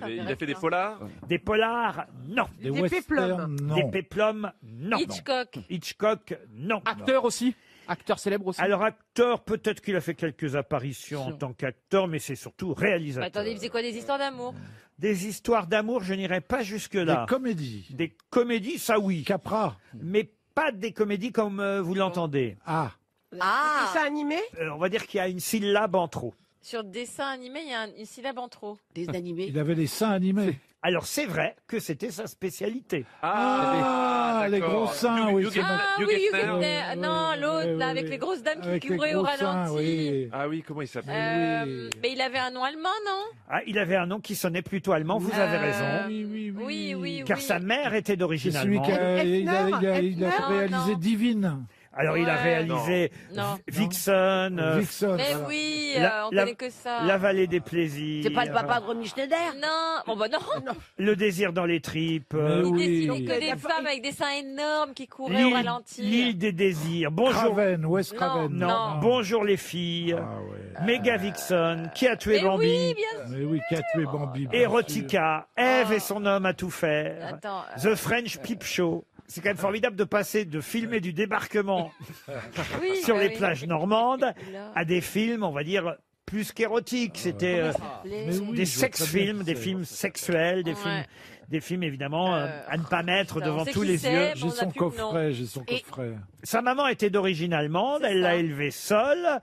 Il a fait des polars. Des polars? Non. Des westerns? Non. Des péplums? Non. Hitchcock. Hitchcock? Non. Acteur aussi. Acteur célèbre aussi. Alors acteur, peut-être qu'il a fait quelques apparitions en tant qu'acteur, mais c'est surtout Bah, réalisateur. attendez, il faisait quoi, des histoires d'amour? Des histoires d'amour, je n'irai pas jusque-là. Des comédies? Des comédies, ça oui. Capra? Mais pas des comédies comme vous l'entendez. Ah. Ah. Dessin animé? On va dire qu'il y a une syllabe en trop. Sur dessin animé, il y a une syllabe en trop. Des animés. Il avait des seins animés. Alors c'est vrai que c'était sa spécialité. Ah, les gros seins, oui. c'est bon. Ah Hugh oui, Hugh Hefner. Hefner. Non, l'autre, oui, là, oui, avec oui. les grosses dames qui Avec les couraient au gros seins, ralenti. oui. Ah oui, comment il s'appelle? Mais il avait un nom allemand, non? Ah, il avait un nom qui sonnait plutôt allemand, vous avez raison. Oui. Car sa mère était d'origine C'est celui allemande. qui il a Non, réalisé non. Divine. Alors il a Ouais. réalisé Non. Vixen, Vixen. Mais voilà. oui, La- on la- connaît que ça. La vallée des plaisirs. C'est pas le papa de Romy Schneider? Non, oh bah non. Le désir dans les tripes. Mais Il oui. dessinait que des femmes avec des seins énormes qui couraient au ralenti. L'île des désirs. Bonjour. Craven, Wes Non, Craven. Non. Bonjour les filles. Méga Vixen. Qui a tué Mais Bambi? oui, bien sûr. Mais oui, qui a tué Bambi. bien Erotica. Ève et son homme à tout faire. Attends, The French Peep Show. C'est quand même formidable de passer de filmer du débarquement oui, sur bah les oui. plages normandes Là. à des films, on va dire, plus qu'érotiques. C'était Mais oui, des je vois très bien sex-films, que des c'est- films sexuels, des films évidemment à ne pas mettre putain, on devant sait tous qui les c'est, yeux. mais J'ai on son n'a plus le nom. coffret, j'ai son Et- coffret. Sa maman était d'origine allemande, C'est elle l'a ça. élevé seule,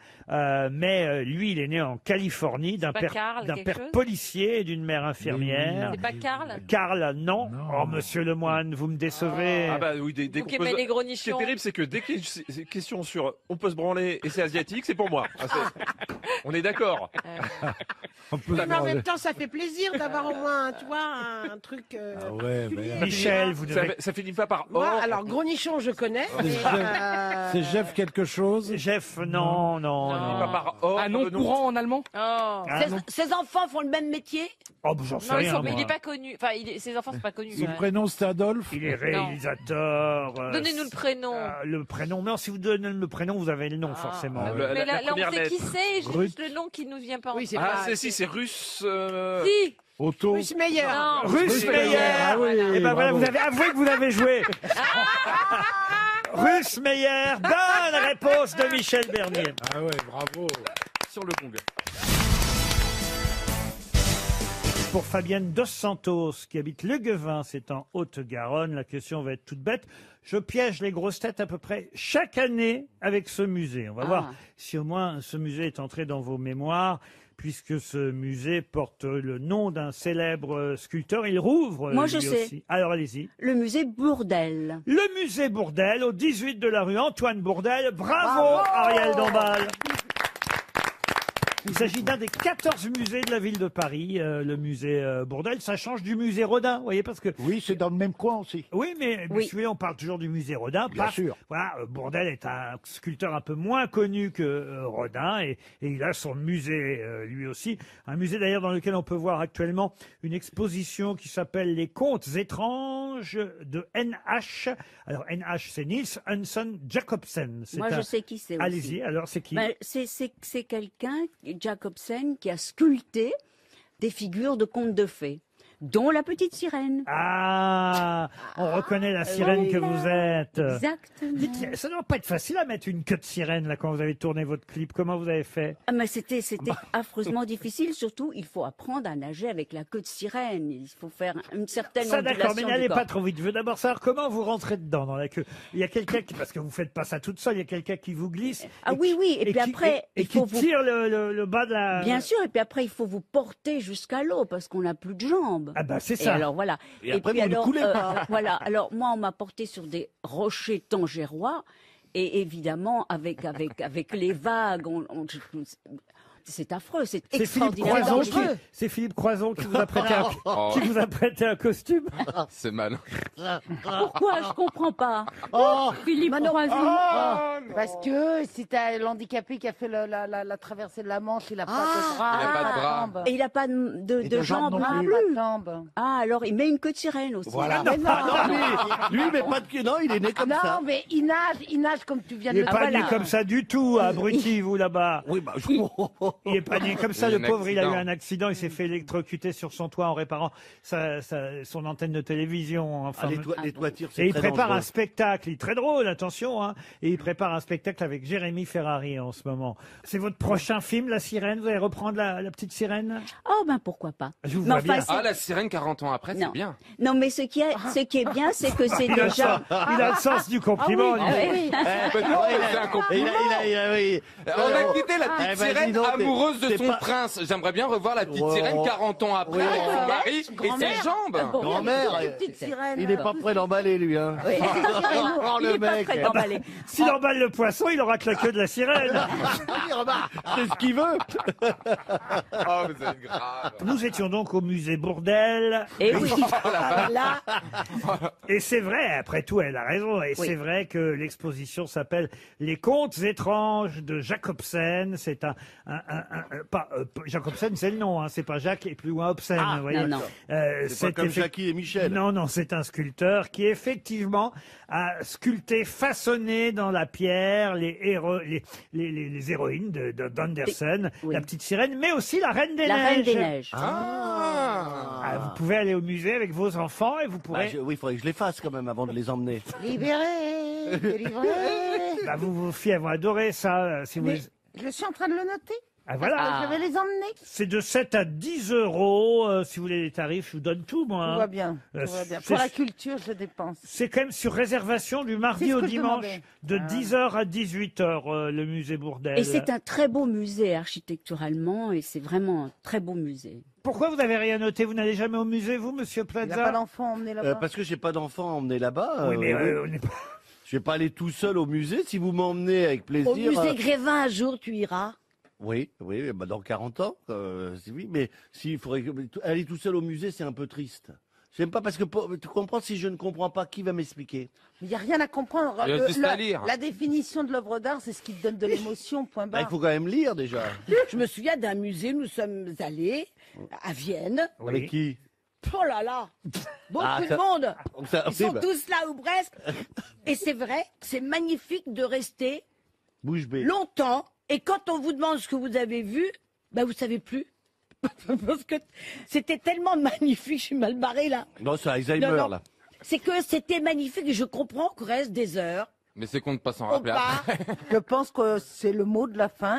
mais lui, il est né en Californie d'un pas père, Karl, d'un quelque père chose policier et d'une mère infirmière. C'est pas Karl? Karl, non. Non. Oh, monsieur Lemoine, vous me décevez. Ah bah oui, des Vous qui aimez les gros Ce qui est nichons. terrible, c'est que dès qu'il y a une question sur on peut se branler et c'est asiatique, c'est pour moi. Ah, on est d'accord. On peut Mais en parler. même temps, ça fait plaisir d'avoir au moins, tu vois, un truc Jacques. Ah ouais, mais... Michel, vous devez... Ça finit pas par Moi, or. alors, Gros Nichon, je connais. C'est Jeff quelque chose? Jeff, non. Pas par or. Un nom courant en allemand. Oh. Ah, non. Ses enfants font le même métier? Oh, j'en sais Non, rien, mais il moi. est pas connu. Enfin, ses enfants sont pas connus. Son ouais. prénom c'est Adolphe? Il est réalisateur. Donnez-nous le prénom. Le prénom. Non, si vous donnez le prénom, vous avez le nom, forcément. Mais là, on première sait qui lettre. c'est, j'ai Ruth. juste le nom qui nous vient pas en Oui, c'est tête. pas- c'est russe. Si. Auto? Russe Meyer. Non. Russe Meyer. Ah oui, Et ben voilà, bravo. vous avez avoué que vous l'avez joué. Russe Meyer. Bonne réponse de Michel Bernier. Ah ouais, bravo. Sur le Congo. Pour Fabienne Dos Santos, qui habite Le Guevin, c'est en Haute-Garonne. La question va être toute bête. Je piège les grosses têtes à peu près chaque année avec ce musée. On va voir si au moins ce musée est entré dans vos mémoires, puisque ce musée porte le nom d'un célèbre sculpteur. Il rouvre Moi, je lui sais. aussi. Alors allez-y. Le musée Bourdelle. Le musée Bourdelle, au 18 de la rue Antoine Bourdelle. Bravo, Ariel Dombal. Il s'agit d'un des 14 musées de la ville de Paris, le musée Bourdelle. Ça change du musée Rodin, vous voyez, parce que... Oui, c'est dans le même coin aussi. Oui, mais Oui. vous savez, on parle toujours du musée Rodin. Bien sûr. Voilà, Bourdelle est un sculpteur un peu moins connu que Rodin, et il a son musée, lui aussi. Un musée d'ailleurs dans lequel on peut voir actuellement une exposition qui s'appelle Les Contes étranges de N.H. Alors N.H. c'est Niels Hansen Jacobsen. C'est Moi, un- je sais qui c'est aussi. Allez-y, alors c'est qui? Ben, c'est quelqu'un, Jacobsen, qui a sculpté des figures de contes de fées, dont la petite sirène. Ah, on reconnaît la sirène que vous êtes. Exactement. Dites, ça ne doit pas être facile à mettre une queue de sirène là quand vous avez tourné votre clip. Comment vous avez fait? Ah, mais c'était affreusement difficile. Surtout, il faut apprendre à nager avec la queue de sirène. Il faut faire une certaine Ça d'accord, mais ondulation n'allez du corps. pas trop vite. Je veux d'abord savoir comment vous rentrez dedans dans la queue. Il y a quelqu'un qui, parce que vous faites pas ça toute seule, il y a quelqu'un qui vous glisse. Ah oui, oui. Et puis qui- après, et il qui faut vous... tire le bas de la. Bien sûr. Et puis après, il faut vous porter jusqu'à l'eau parce qu'on n'a plus de jambes. Ah bah c'est Et ça. alors voilà. Et après, puis vous ne alors, coulez pas. voilà. Alors moi, on m'a porté sur des rochers tangérois et évidemment avec les vagues, c'est affreux, c'est C'est Philippe extraordinairement Croison dangereux. c'est Philippe Croison qui vous a prêté qui vous a prêté un costume. C'est mal. Pourquoi? Je comprends pas. Philippe Croison. Parce que si t'as l'handicapé qui a fait la traversée de la Manche, il a pas de bras. Il a pas de bras. jambes. Et il n'a pas de jambes non Ah, plus. pas de jambes. Ah, alors il met une queue de sirène aussi. Voilà. Mais non. Ah non, lui, mais pas de... Non, il est né comme Non, ça. mais il nage comme tu viens Il de n'est le pas dire. né comme ça du tout, abruti, vous là-bas. Oui, bah, Il est pas né comme ça, Il y a le un pauvre. Il a eu accident. un accident. Il s'est fait électrocuter sur son toit en réparant son antenne de télévision. Enfin, les toitures, c'est et il très prépare dangereux. un spectacle. Il est très drôle, attention. Hein, et il prépare un spectacle avec Jérémy Ferrari en ce moment. C'est votre prochain film, La Sirène. Vous allez reprendre la petite sirène? Oh ben pourquoi pas. Je vous Mais vois bien. c'est- Ah, la sirène 40 ans après, c'est Non. bien. Non, mais ce qui est bien, c'est que c'est Il a, le déjà. sens, il a le sens du compliment. Ah oui, lui. ah oui. Mais non, c'est un compliment. oui. On a quitté la petite Eh ben, dis sirène donc, amoureuse de t'es son pas- prince. J'aimerais bien revoir la petite Oh. sirène 40 ans après Oui. avec son mari et ses Grand-mère. jambes. Bon, Grand-mère, Une petite sirène. il n'est pas prêt d'emballer, lui. Hein. Oui. Oh, Il le est pas mec. prêt d'emballer. S'il emballe le poisson, il aura que la queue de la sirène. C'est ce qu'il veut. Oh, vous êtes grave. Nous étions donc au musée Bourdelle. Et oui. Là, Et c'est vrai, après tout, elle a raison. Et Oui. c'est vrai que l'exposition s'appelle Les Contes étranges de Jacobsen. C'est Jacobsen, c'est le nom. Hein, c'est pas Jacques et plus loin Obsen. Ah, vous voyez. non, non. C'est pas comme Jackie et Michel. Non, non, c'est un sculpteur qui effectivement a sculpté, façonné dans la pierre les héroïnes d'Andersen, Oui. la petite sirène, mais aussi la Reine des La Neiges. Reine des Neiges. Ah, vous pouvez aller au musée avec vos enfants et vous pourrez. Oui, il faudrait que je les fasse quand même avant de les emmener. libéré, délivré. Bah, vos filles elles vont adorer ça. Si vous... Mais je suis en train de le noter. Ah, voilà. Je vais les emmener. C'est de 7 à 10 euros. Si vous voulez les tarifs, je vous donne tout, moi. Tout hein. va bien. Tout va bien. Pour la culture, je dépense. C'est quand même sur réservation du mardi C'est ce au que je dimanche demandais. de 10h à 18h, le musée Bourdelle. Et c'est un très beau musée architecturalement et c'est vraiment un très beau musée. Pourquoi vous n'avez rien noté? Vous n'allez jamais au musée, vous, monsieur Il n'y a Plaza? pas d'enfant emmené là-bas. Parce que j'ai pas d'enfant à emmener là-bas. Oui, mais on n'est pas... Je vais pas aller tout seul au musée. Si vous m'emmenez avec plaisir. Au musée Grévin, un jour, tu iras. Oui, bah dans 40 ans, oui, mais s'il faudrait aller tout seul au musée, c'est un peu triste. J'aime pas parce que tu comprends, si je ne comprends pas, qui va m'expliquer? Il n'y a rien à comprendre. Il y a juste à lire. La définition de l'œuvre d'art, c'est ce qui te donne de l'émotion, point barre. Il faut quand même lire déjà. Je me souviens d'un musée, nous sommes allés à Vienne. Avec qui? Oh là là, beaucoup Ah, de ça- monde. ça- Ils sont bah. tous là ou presque. Et c'est vrai, c'est magnifique de rester Bouche bée. longtemps. Et quand on vous demande ce que vous avez vu, bah vous savez plus. Parce que c'était tellement magnifique, je suis mal barrée là. Non, c'est Alzheimer, Non, non. là. C'est que c'était magnifique et je comprends qu'on reste des heures. Mais c'est qu'on ne pas s'en On rappeler part. après. Je pense que c'est le mot de la fin.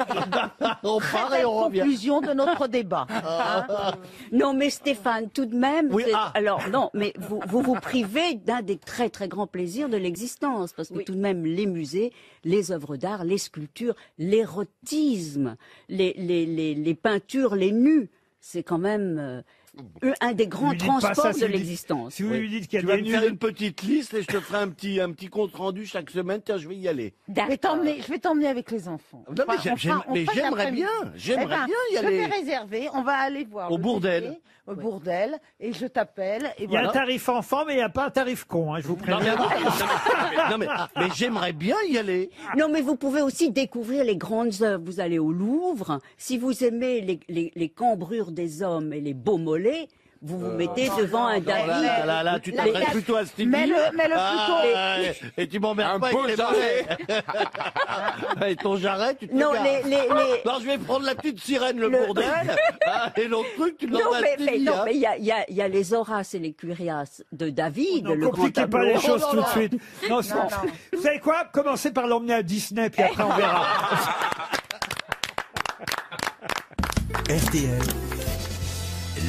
On Très part et belle on revient. conclusion de notre débat. Hein. Non, mais Stéphane, tout de même, Oui, c'est- ah. alors non, mais vous privez d'un des très très grands plaisirs de l'existence, parce que tout de même les musées, les œuvres d'art, les sculptures, l'érotisme, les peintures, les nus, c'est quand même un des grands Lui dites pas ça, transports si de vous dites- l'existence. Si vous lui dites qu'il y a Tu vas des me faire nuls- une petite liste et je te ferai un petit compte rendu chaque semaine. Tiens, je vais y aller. Je vais t'emmener avec les enfants. Non, mais j'aimerais bien. J'aimerais bien y aller. Je vais réserver. On va aller voir. Au le bourdel. musée, Au bourdel. Et je t'appelle. Et Il y a voilà. un tarif enfant, mais il n'y a pas un tarif con, hein, je vous Non, mais, préviens. mais j'aimerais bien y aller. Non, mais vous pouvez aussi découvrir les grandes œuvres. Vous allez au Louvre. Si vous aimez les cambrures des hommes et les beaux mollets, vous vous mettez devant un David. Là, tu t'adresses plutôt à Stevie. Mais le plutôt. Et tu m'emmerdes Un pas beau avec les jarret. mollets. Et ton jarret, tu te Non, regardes. Non, je vais prendre la petite sirène, le bourdel. Et l'autre truc, tu Non, l'envoies à mais Stevie. non, hein. mais il y a les Horaces et les Curiaces de David, Ne le grand compliquez pas tableau. les choses Oh tout là de là. suite. Non, vous savez quoi? Commencez par l'emmener à Disney, puis après on verra. RTL,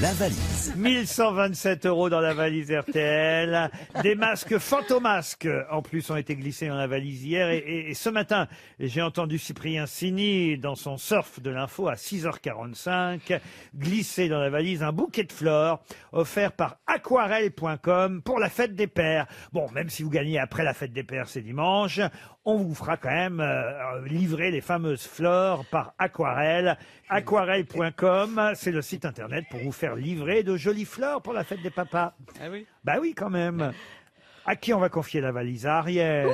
la valise. 1127 € dans la valise RTL. Des masques fantomasques, en plus, ont été glissés dans la valise hier. Et ce matin, j'ai entendu Cyprien Sini, dans son surf de l'info, à 6h45, glisser dans la valise un bouquet de fleurs offert par aquarelle.com pour la fête des pères. Bon, même si vous gagnez après la fête des pères, c'est dimanche, on vous fera quand même livrer les fameuses fleurs par Aquarelle. Aquarelle.com, c'est le site internet pour vous faire livrer de jolies fleurs pour la fête des papas. Ah oui. Bah oui, quand même. À qui on va confier la valise? À Ariel.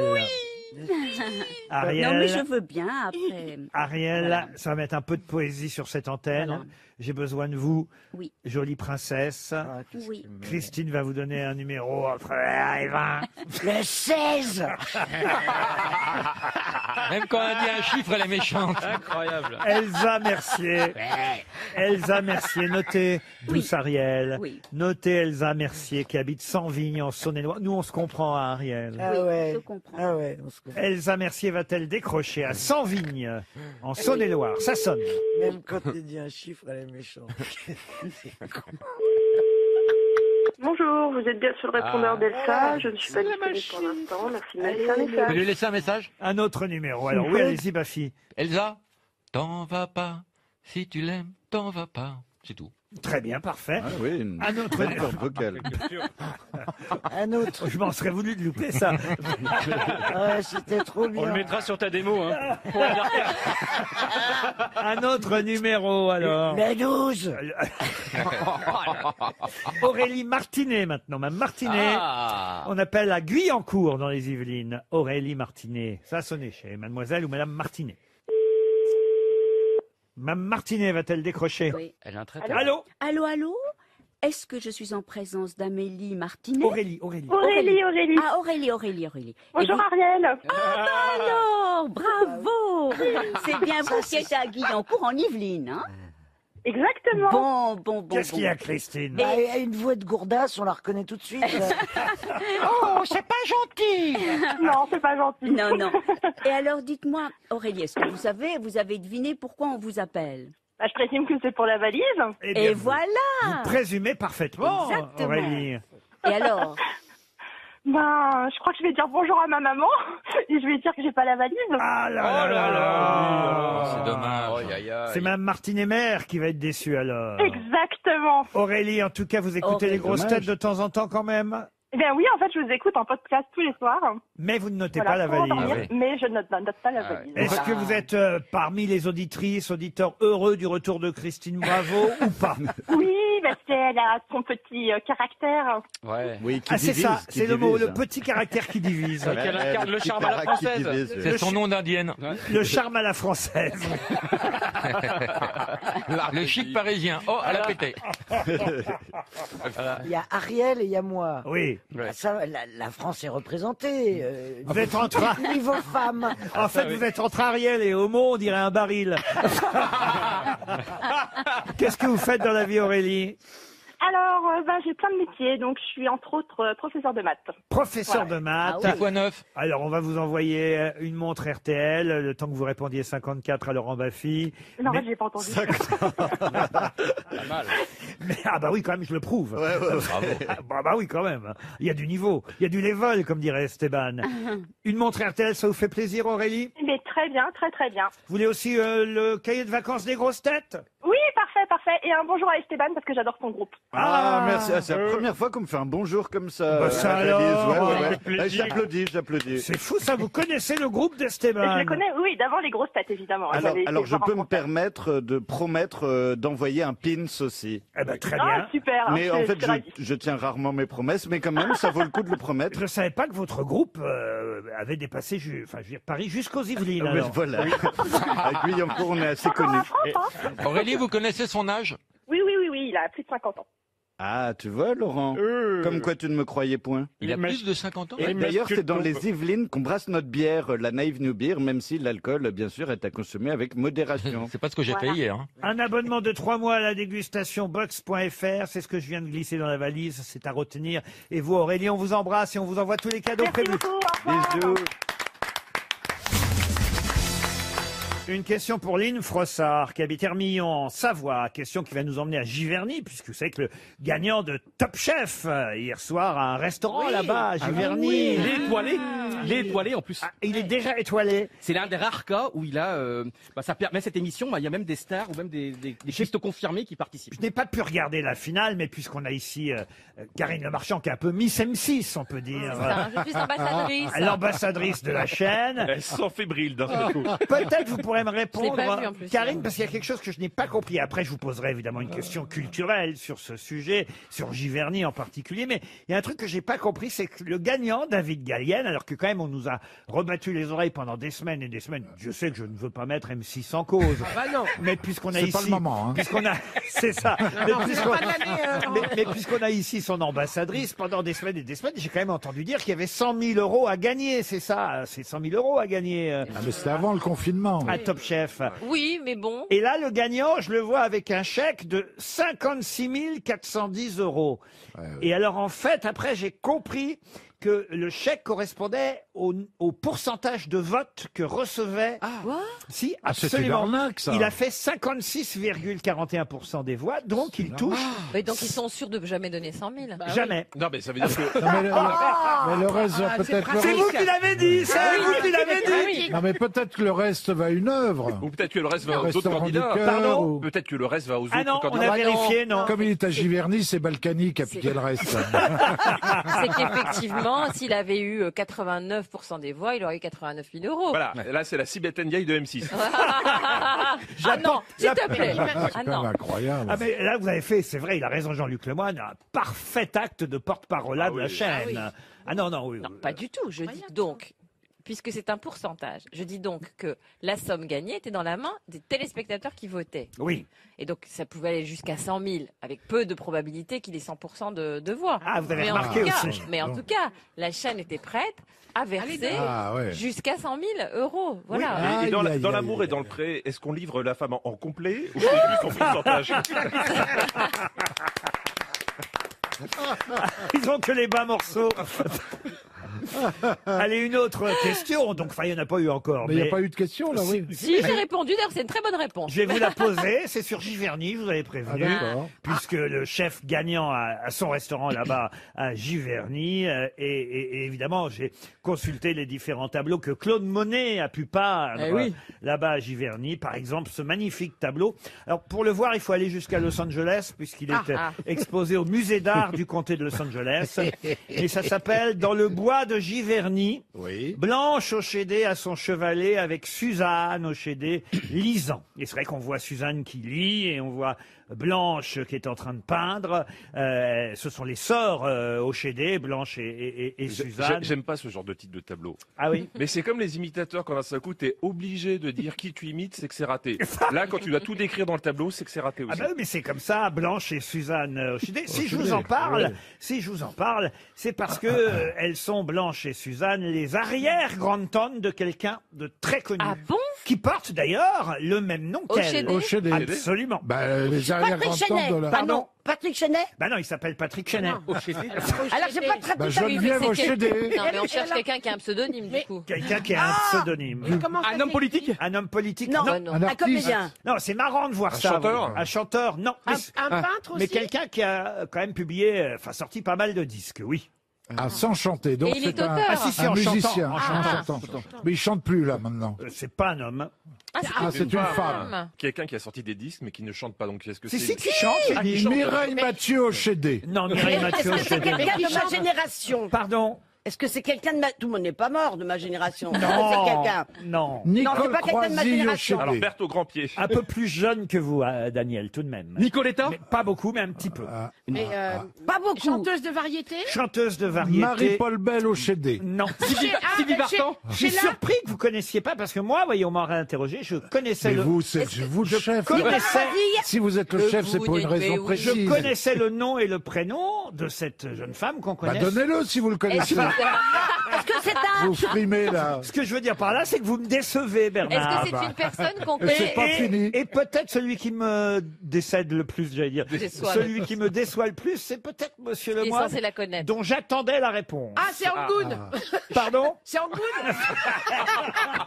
Ariel. Non, mais je veux bien après. Ariel, Voilà. ça va mettre un peu de poésie sur cette antenne. Voilà. J'ai besoin de vous, Oui. jolie princesse. Oui. Christine va vous donner un numéro entre 1 et 20. Le 16. Même quand elle dit un chiffre, elle est méchante. Incroyable. Elsa Mercier. Elsa Mercier, notez, douce Ariel. Oui. Notez Elsa Mercier qui habite Sanvignes en Saône-et-Loire. Nous, on se comprend, hein, Ariel. Ah ouais. Je comprends. Ah ouais, on se comprend. Elsa Mercier va-t-elle décrocher à Sanvignes en Saône-et-Loire? Ça sonne. Même quand tu dis un chiffre, elle est méchante. Bonjour, vous êtes bien sur le répondeur d'Elsa. Je ne suis pas c'est la disponible pour machine. l'instant. Merci de me laisser un Tu peux message. lui laisser un message? Un autre numéro. Alors oui, allez-y, Bafi. Elsa, t'en vas pas. Si tu l'aimes, t'en vas pas. C'est tout. Très bien, parfait. Ah oui, une Un autre belle numéro. corde vocale. Un autre. Je m'en serais voulu de louper ça. Ouais, c'était trop bien. On le mettra sur ta démo. Hein, pour la dire. Un autre numéro, alors. Le 12. Aurélie Martinet, maintenant. Mme Martinet. Ah. On appelle à Guyancourt, dans les Yvelines. Aurélie Martinet. Ça a sonné chez mademoiselle ou madame Martinet. Mme Martinet va-t-elle décrocher? Oui. Elle a un très Allô? Allô, allô? Est-ce que je suis en présence d'Amélie Martinet? Aurélie. Aurélie. Ah, Aurélie. Et Bonjour vous- Ariel. Ah, bah alors, bravo. C'est bien vous qui êtes à Guyancourt en Yvelines, hein? Exactement. Bon. Qu'est-ce qu'il y a, Christine? Bah, elle a une voix de gourdasse, on la reconnaît tout de suite. Oh, c'est pas gentil. Non, c'est pas gentil. Non. Et alors, dites-moi, Aurélie, est-ce que vous avez deviné pourquoi on vous appelle? Bah, je présume que c'est pour la valise. Eh bien, Et vous voilà. présumez parfaitement, Exactement. Aurélie. Et alors? Ben, je crois que je vais dire bonjour à ma maman et je vais dire que j'ai pas la valise. Ah là là. C'est dommage. C'est Mme Martinet mère qui va être déçue alors. Exactement. Aurélie, en tout cas, vous écoutez Aurélie. les grosses Dommage. têtes de temps en temps quand même, Eh bien oui, en fait, je vous écoute en podcast tous les soirs. mais vous ne notez Voilà, pas la pour valise. endormir, Ah oui. mais je ne note pas la valise. Est-ce que vous êtes parmi les auditrices, auditeurs heureux du retour de Christine Bravo ou pas? Oui, parce qu'elle a son petit caractère. Ouais. Oui, qui Ah, c'est divise, ça, qui c'est le mot, divise. le petit caractère qui divise. Ouais, qu'elle incarne le charme à la Petit caractère qui française. divise. C'est son nom d'indienne. Le charme à la française. Le chic parisien. Oh, elle a pété. Il y a Ariel et il y a moi. Oui. Ça, la France est représentée. Vous êtes en train. Niveau femmes. En fait, vous êtes entre Ariel et Homo, on dirait un baril. Qu'est-ce que vous faites dans la vie, Aurélie? Alors, j'ai plein de métiers, donc je suis entre autres professeur de maths. Professeur de maths. C'est quoi neuf? Alors, on va vous envoyer une montre RTL, le temps que vous répondiez 54 à Laurent Baffy. Non, en fait, j'ai pas entendu. Mais, ah bah oui, quand même, je le prouve. Bravo. Bah oui, quand même. Il y a du niveau, il y a du level, comme dirait Esteban. Une montre RTL, ça vous fait plaisir, Aurélie? Mais très bien, très très bien. Vous voulez aussi le cahier de vacances des grosses têtes? Oui, parfait, parfait. Et un bonjour à Esteban parce que j'adore son groupe. Ah, merci. Ah, c'est la première fois qu'on me fait un bonjour comme ça. Bah, ça à la alors, Réalise. Ouais, avec plaisir. J'applaudis. C'est fou, ça, vous connaissez le groupe d'Esteban? Je le connais, oui, d'avant les grosses têtes, évidemment. Alors je peux me permettre de promettre d'envoyer un pins aussi. Eh ben, très Ah, bien. super. Mais je en suis fait, ravie. je tiens rarement mes promesses, mais quand même, ça vaut le coup de le promettre. Je ne savais pas que votre groupe avait dépassé Paris jusqu'aux Yvelines. Ouais, alors. voilà. Avec Guyancourt, on est assez connus. Aurélie, vous connaissez son âge? Oui, il a plus de 50 ans. Ah, tu vois, Laurent, comme quoi tu ne me croyais point. Il a plus de 50 ans? Et d'ailleurs, c'est dans les Yvelines qu'on brasse notre bière, la Naïve New Beer, même si l'alcool, bien sûr, est à consommer avec modération. C'est pas ce que j'ai fait hier. Hein. Un abonnement de 3 mois à la dégustation box.fr, c'est ce que je viens de glisser dans la valise, c'est à retenir. Et vous, Aurélie, on vous embrasse et on vous envoie tous les cadeaux prévus. Bisous. Une question pour Lynn Frossard, qui habite Hermillon, en Savoie. Question qui va nous emmener à Giverny, puisque vous savez que le gagnant de Top Chef, hier soir, à un restaurant là-bas, à Giverny. Oui, il est étoilé. Il est étoilé en plus. Ah, il est déjà étoilé. C'est l'un des rares cas où il a. Ça permet cette émission. Il y a même des stars ou même des pistes confirmées qui participent. Je n'ai pas pu regarder la finale, mais puisqu'on a ici Karine Le Marchand, qui est un peu Miss M6, on peut dire. Je suis ambassadrice. L'ambassadrice de la chaîne. Elle s'en fébrile d'un seul coup. Peut-être vous pourrez me répondre, Je l'ai pas vu, en plus. Karine, parce qu'il y a quelque chose que je n'ai pas compris. Après, je vous poserai évidemment une question culturelle sur ce sujet, sur Giverny en particulier. Mais il y a un truc que j'ai pas compris, c'est que le gagnant, David Gallienne, alors que quand même on nous a rebattu les oreilles pendant des semaines et des semaines. Je sais que je ne veux pas mettre M6 en cause. Ah bah non. Mais puisqu'on a C'est ici, pas le moment, hein. puisqu'on a, c'est ça. Mais puisqu'on a ici son ambassadrice pendant des semaines et des semaines, j'ai quand même entendu dire qu'il y avait 100 000 euros à gagner. C'est ça, c'est 100 000 euros à gagner. Ah, mais c'était avant le confinement. À Top Chef. Oui, mais bon. Et là, le gagnant, je le vois avec un chèque de 56 410 euros. Et alors, en fait, après, j'ai compris que le chèque correspondait au pourcentage de vote que recevait. Si, Ah, c'est une absolument. arnaque, ça. Il a fait 56,41% des voix, donc il touche Mais donc ils sont sûrs de jamais donner 100 000. jamais. Non, mais ça veut dire que. Non, mais le reste va peut-être. C'est vous qui l'avez dit, c'est vous qui l'avez dit. Non, mais peut-être que le reste va à une œuvre. Ou peut-être que le reste va aux autres Restaurant du candidats. cœur, Pardon ou- Peut-être que le reste va aux autres Ah non, on candidats. a vérifié, non. Comme il est à Giverny, c'est Balkany qui a piqué le reste. C'est qu'effectivement, s'il avait eu 89% des voix, il aurait eu 89 000 euros. Voilà, là c'est la Sibeth Ndiaye de M6. Ah non, s'il te plaît. Ah C'est quand non. même incroyable. Ah mais là vous avez fait, c'est vrai, il a raison Jean-Luc Lemoyne, un parfait acte de porte-parole de la chaîne. Ah non, non, oui. Non, pas du tout. Je dis donc, puisque c'est un pourcentage, je dis donc que la somme gagnée était dans la main des téléspectateurs qui votaient. Oui. Et donc ça pouvait aller jusqu'à 100 000, avec peu de probabilité qu'il ait 100% de voix. Ah, vous avez mais remarqué aussi. Mais en tout cas, la chaîne était prête à verser Ah, ouais. jusqu'à 100 000 euros. Voilà. Oui. Et dans Aïe, aïe, l'amour aïe, et dans le pré, est-ce qu'on livre la femme en complet ou juste en pourcentage? Ils ont que les bas morceaux. Allez, une autre question. Donc, enfin, il n'y en a pas eu encore. Mais il n'y a pas eu de question, là, oui. Si, j'ai répondu, d'ailleurs, c'est une très bonne réponse. Je vais vous la poser. C'est sur Giverny, je vous avais prévenu. Ah, d'accord. Puisque le chef gagnant a son restaurant là-bas à Giverny. Et évidemment, j'ai consulté les différents tableaux que Claude Monet a pu peindre là-bas à Giverny. Par exemple, ce magnifique tableau. Alors, pour le voir, il faut aller jusqu'à Los Angeles, puisqu'il est exposé au musée d'art du comté de Los Angeles. Et ça s'appelle Dans le bois de Giverny. Oui. Blanche Ochédé à son chevalet avec Suzanne Ochédé lisant. Et c'est vrai qu'on voit Suzanne qui lit et on voit Blanche qui est en train de peindre. Ce sont les sœurs Hochédé, Blanche et Suzanne. J'aime pas ce genre de titre de tableau. Ah oui. Mais c'est comme les imitateurs, quand d'un seul coup, t'es obligé de dire qui tu imites, c'est que c'est raté. Là, quand tu dois tout décrire dans le tableau, c'est que c'est raté aussi. Ah bah oui, mais c'est comme ça, Blanche et Suzanne Hochédé. Si je vous en parle, c'est parce que elles sont, Blanche et Suzanne, les arrière-grandes tonnes de quelqu'un de très connu. Ah bon? Qui porte d'ailleurs le même nom qu'elle. Hochédé. Absolument. Les arrière-grands temps de la... Pardon, Patrick Chenet? Bah non, il s'appelle Patrick Chenet. Alors c'est pas très très Geneviève Hochédé. Non, mais on cherche quelqu'un qui a un pseudonyme, du coup. Quelqu'un qui a un pseudonyme. Un homme politique? Un homme politique? Non, Non, un comédien. Non, c'est marrant de voir ça. chanteur? Un chanteur? Non. Un peintre aussi? Mais quelqu'un qui a quand même publié, sorti pas mal de disques, oui. Sans chanter. Donc Et il est c'est un, auteur. Ah si, si, un en musicien. chantant. Mais il chante plus là maintenant. C'est pas un homme. C'est une femme. Quelqu'un qui a sorti des disques, mais qui ne chante pas. Donc, est-ce que C'est c'est... qui chante? c'est qui chante. Mireille Mathieu Hochédé. Non, Mireille Mathieu Est-ce que c'est Hochédé. quelqu'un de ma génération? Pardon? Est-ce que c'est quelqu'un de ma... Tout le monde n'est pas mort de ma génération. Est-ce que Non, c'est quelqu'un? non. Non, c'est Nicole pas quelqu'un de ma Croisy génération. Alors, Hochédé. Berthe au grand pied. Un peu plus jeune que vous, Daniel, tout de même. Nicoletta? Mais pas beaucoup, mais un petit peu. Mais, Pas beaucoup. chanteuse de variété? Chanteuse de variété. Marie-Paul Bell Hochédé. Non. Sylvie Vartan? Je suis surpris que vous connaissiez pas, parce que moi, voyez, on m'aurait interrogé, je connaissais Mais le... vous, c'est vous le chef. connaissais... Si vous êtes le chef, c'est pour une raison Je précise. connaissais le nom et le prénom de cette jeune femme qu'on Bah, connaît. donnez-le si vous le connaissez. Est-ce que c'est un... Vous frimez là. Ce que je veux dire par là, c'est que vous me décevez, Bernard. Est-ce que c'est une personne qu'on Et c'est connaît? pas fini. Et peut-être celui qui me décède le plus, j'allais dire. Déçoit. Celui qui me déçoit le plus, c'est peut-être Monsieur Il est Lemoyne, censé la connaître. dont j'attendais la réponse. Ah, c'est Angoune! Pardon? C'est Angoune!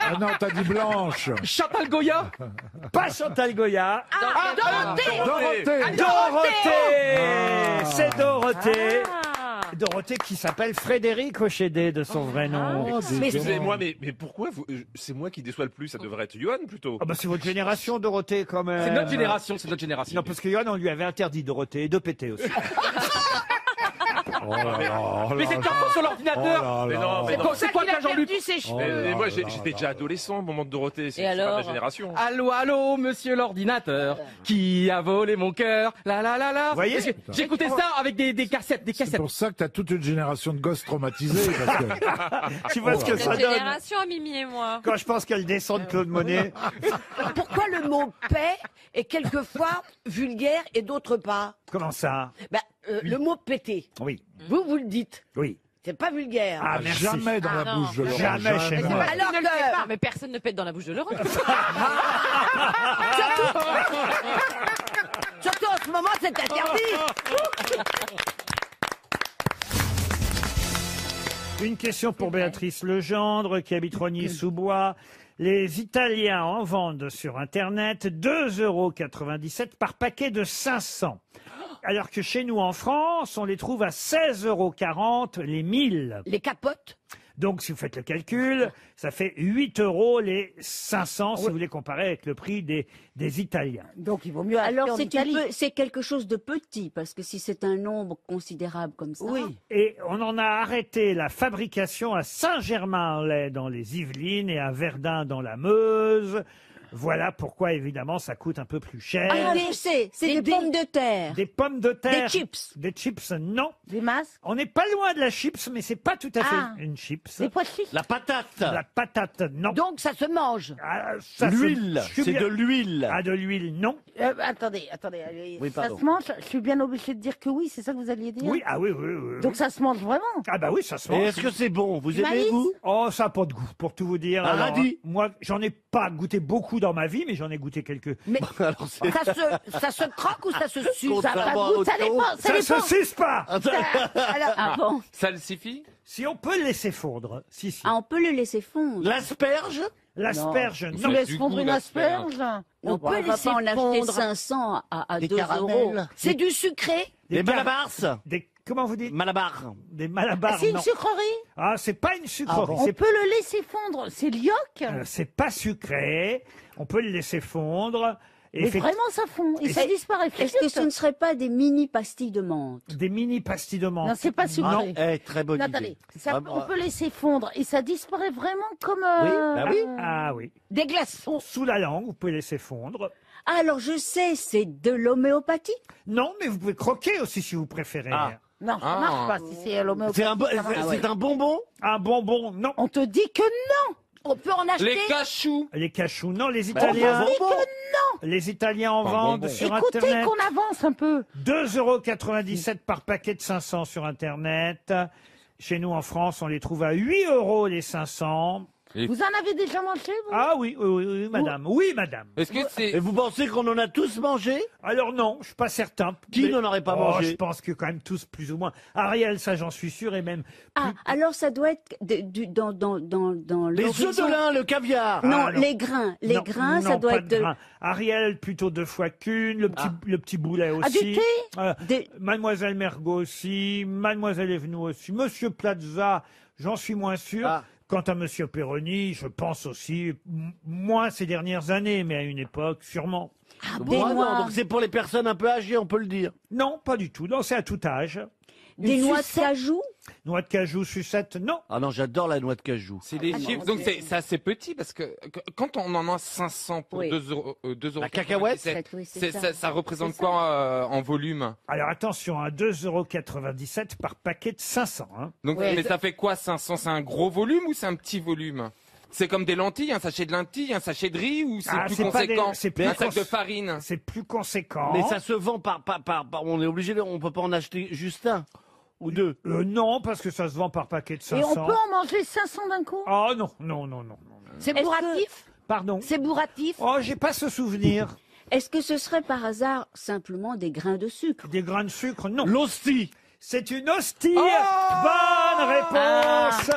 Ah non, t'as dit Blanche. Chantal Goya? Pas Chantal Goya. Dorothée! Dorothée! C'est Dorothée. Ah. Dorothée qui s'appelle Frédéric Hochédé de son vrai nom. Excusez-moi, mais pourquoi c'est moi qui déçois le plus? Ça devrait être Johan plutôt. Ah bah c'est votre génération, Dorothée, quand même. C'est notre génération, c'est notre génération. Non, parce que Johan, on lui avait interdit Dorothée et de péter aussi. Oh là là, Mais c'est un sur l'ordinateur. Mais non, mais C'est non. pour ça C'est quoi qu'il a que Jean-Luc? perdu ses cheveux. Mais moi, j'étais déjà adolescent au moment de Dorothée. C'est pas alors ma génération. Allô, allô, monsieur l'ordinateur, qui a volé mon cœur? La la la la. Vous voyez? Parce que j'écoutais ça avec des cassettes, des C'est cassettes. pour ça que t'as toute une génération de gosses traumatisés. Parce que... Tu vois ce que Notre ça donne génération, Mimi et moi. quand je pense qu'elle descend de Claude Monet. Pourquoi le mot paix est quelquefois vulgaire et d'autres pas? Comment ça? Le mot péter. Oui, Vous le dites. oui. C'est pas vulgaire. Ah, merci. Jamais dans la non. bouche de Laurent. Jamais chez moi. Alors que... Ah, mais personne ne pète dans la bouche de Laurent. Surtout en ce moment, c'est interdit. Une question pour Béatrice Legendre, qui habite Rogny-sous-Bois. Les Italiens en vendent sur Internet 2,97 € par paquet de 500. Alors que chez nous, en France, on les trouve à 16,40 € les 1000. Les capotes. Donc, si vous faites le calcul, ça fait 8 € les 500, si vous voulez comparer avec le prix des Italiens. Donc, il vaut mieux acheter Alors en c'est Italie. c'est quelque chose de petit, parce que si c'est un nombre considérable comme ça... Oui. Et on en a arrêté la fabrication à Saint-Germain-en-Laye dans les Yvelines et à Verdun dans la Meuse. Voilà pourquoi, évidemment, ça coûte un peu plus cher. Ah, je sais, c'est des pommes de terre. Des pommes de terre. Des chips. Des chips, non. Des masques? On n'est pas loin de la chips, mais c'est pas tout à fait Ah. une chips. Des pois chiches? La patate. La patate, non. Donc, ça se mange. Ah, ça se- L'huile. je suis C'est bien- de l'huile. Ah, de l'huile, non. Attendez. Oui, Ça pardon. se mange? Je suis bien obligé de dire que oui, c'est ça que vous alliez dire? Oui, ah oui, oui, oui. Donc ça se mange vraiment? Ah bah oui, ça se Et mange. est-ce que c'est bon? Vous aimez, Malice? vous? Oh, ça n'a pas de goût, pour tout vous dire. Un Alors, radis. moi, j'en ai pas goûté beaucoup dans ma vie, mais j'en ai goûté quelques. Mais Alors, c'est... ça se croque ou ça se suce? Ça a pas de goût, ça dépend. Ça se suce pas. Alors, Ah bon? Ça le suffit? Si on peut le laisser fondre. Si, si. Ah, on peut le laisser fondre. L'asperge? L'asperge, Tu non. laisses du fondre goût, une l'asperge. asperge? On peut va laisser pas en acheter fondre. 500 à Des 2 caramels? euros. c'est du sucré? Des car- malabars? Comment vous dites? Malabar. Des malabars, C'est une non. sucrerie? Ah, c'est pas une sucrerie. On c'est peut le laisser fondre? C'est l'yoc? c'est pas sucré. On peut le laisser fondre. Mais Effect- vraiment ça fond et ça disparaît. Est-ce que ce ne serait pas des mini pastilles de menthe? Des mini pastilles de menthe. Non, c'est pas sucré. Non. Très bonne Non, idée. attendez, ça, Vraiment. on peut laisser fondre et ça disparaît vraiment comme... Oui, bah oui. Ah oui. Des glaçons. Sous la langue, vous pouvez laisser fondre. Ah, alors je sais, c'est de l'homéopathie. Non, mais vous pouvez croquer aussi si vous préférez. Non, ça marche pas si c'est l'homéopathie. C'est un bonbon? Un bonbon, non. On te dit que non. On peut en acheter. cachous. Les cachous, non. Les On Italiens. te dit que non. Les Italiens en vendent sur Écoutez Internet. qu'on avance un peu. 2,97 € par paquet de 500 sur Internet. Chez nous, en France, on les trouve à 8 € les 500. Vous en avez déjà mangé, vous? Ah oui, oui, madame. Oui, madame. Est-ce que c'est... Et vous pensez qu'on en a tous mangé? Alors non, je suis pas certain. Qui n'en aurait pas mangé? Je pense que quand même tous, plus ou moins. Ariel, ça j'en suis sûr, et même... Ah, alors ça doit être dans Les œufs de lin, le caviar. Non, Ah, les grains. Les Non, grains, non, ça doit pas être de grains. Ariel, plutôt 2 fois qu'une. Le petit boulet aussi. du thé Mademoiselle Mergot aussi. Mademoiselle Evenou aussi. Monsieur Plaza, j'en suis moins sûr. Quant à Monsieur Perroni, je pense aussi, moins ces dernières années, mais à une époque, sûrement. Donc c'est pour les personnes un peu âgées, on peut le dire. Non, pas du tout. Non, c'est à tout âge. Des noix de cajou? Noix de cajou, sucette, non. Ah non, j'adore la noix de cajou. C'est des chiffres, donc c'est assez petit parce que quand on en a 500 pour 2 €, La cacahuète, ça représente quoi en volume? Alors attention, à 2,97 € par paquet de 500. Hein. Donc, mais ça fait quoi 500? C'est un gros volume ou c'est un petit volume? C'est comme des lentilles, un sachet de lentilles, un sachet de riz ou c'est plus conséquent? Un sac de farine? C'est plus conséquent. Mais ça se vend par on est obligé, on peut pas en acheter juste un ou deux. Non, parce que ça se vend par paquet de 500. Et on peut en manger 500 d'un coup? Oh non, non, non, non. C'est bourratif? Pardon? C'est bourratif? Oh, j'ai pas ce souvenir. Est-ce que ce serait par hasard simplement des grains de sucre? Des grains de sucre, non. L'hostie. C'est une hostie. Oh Bonne réponse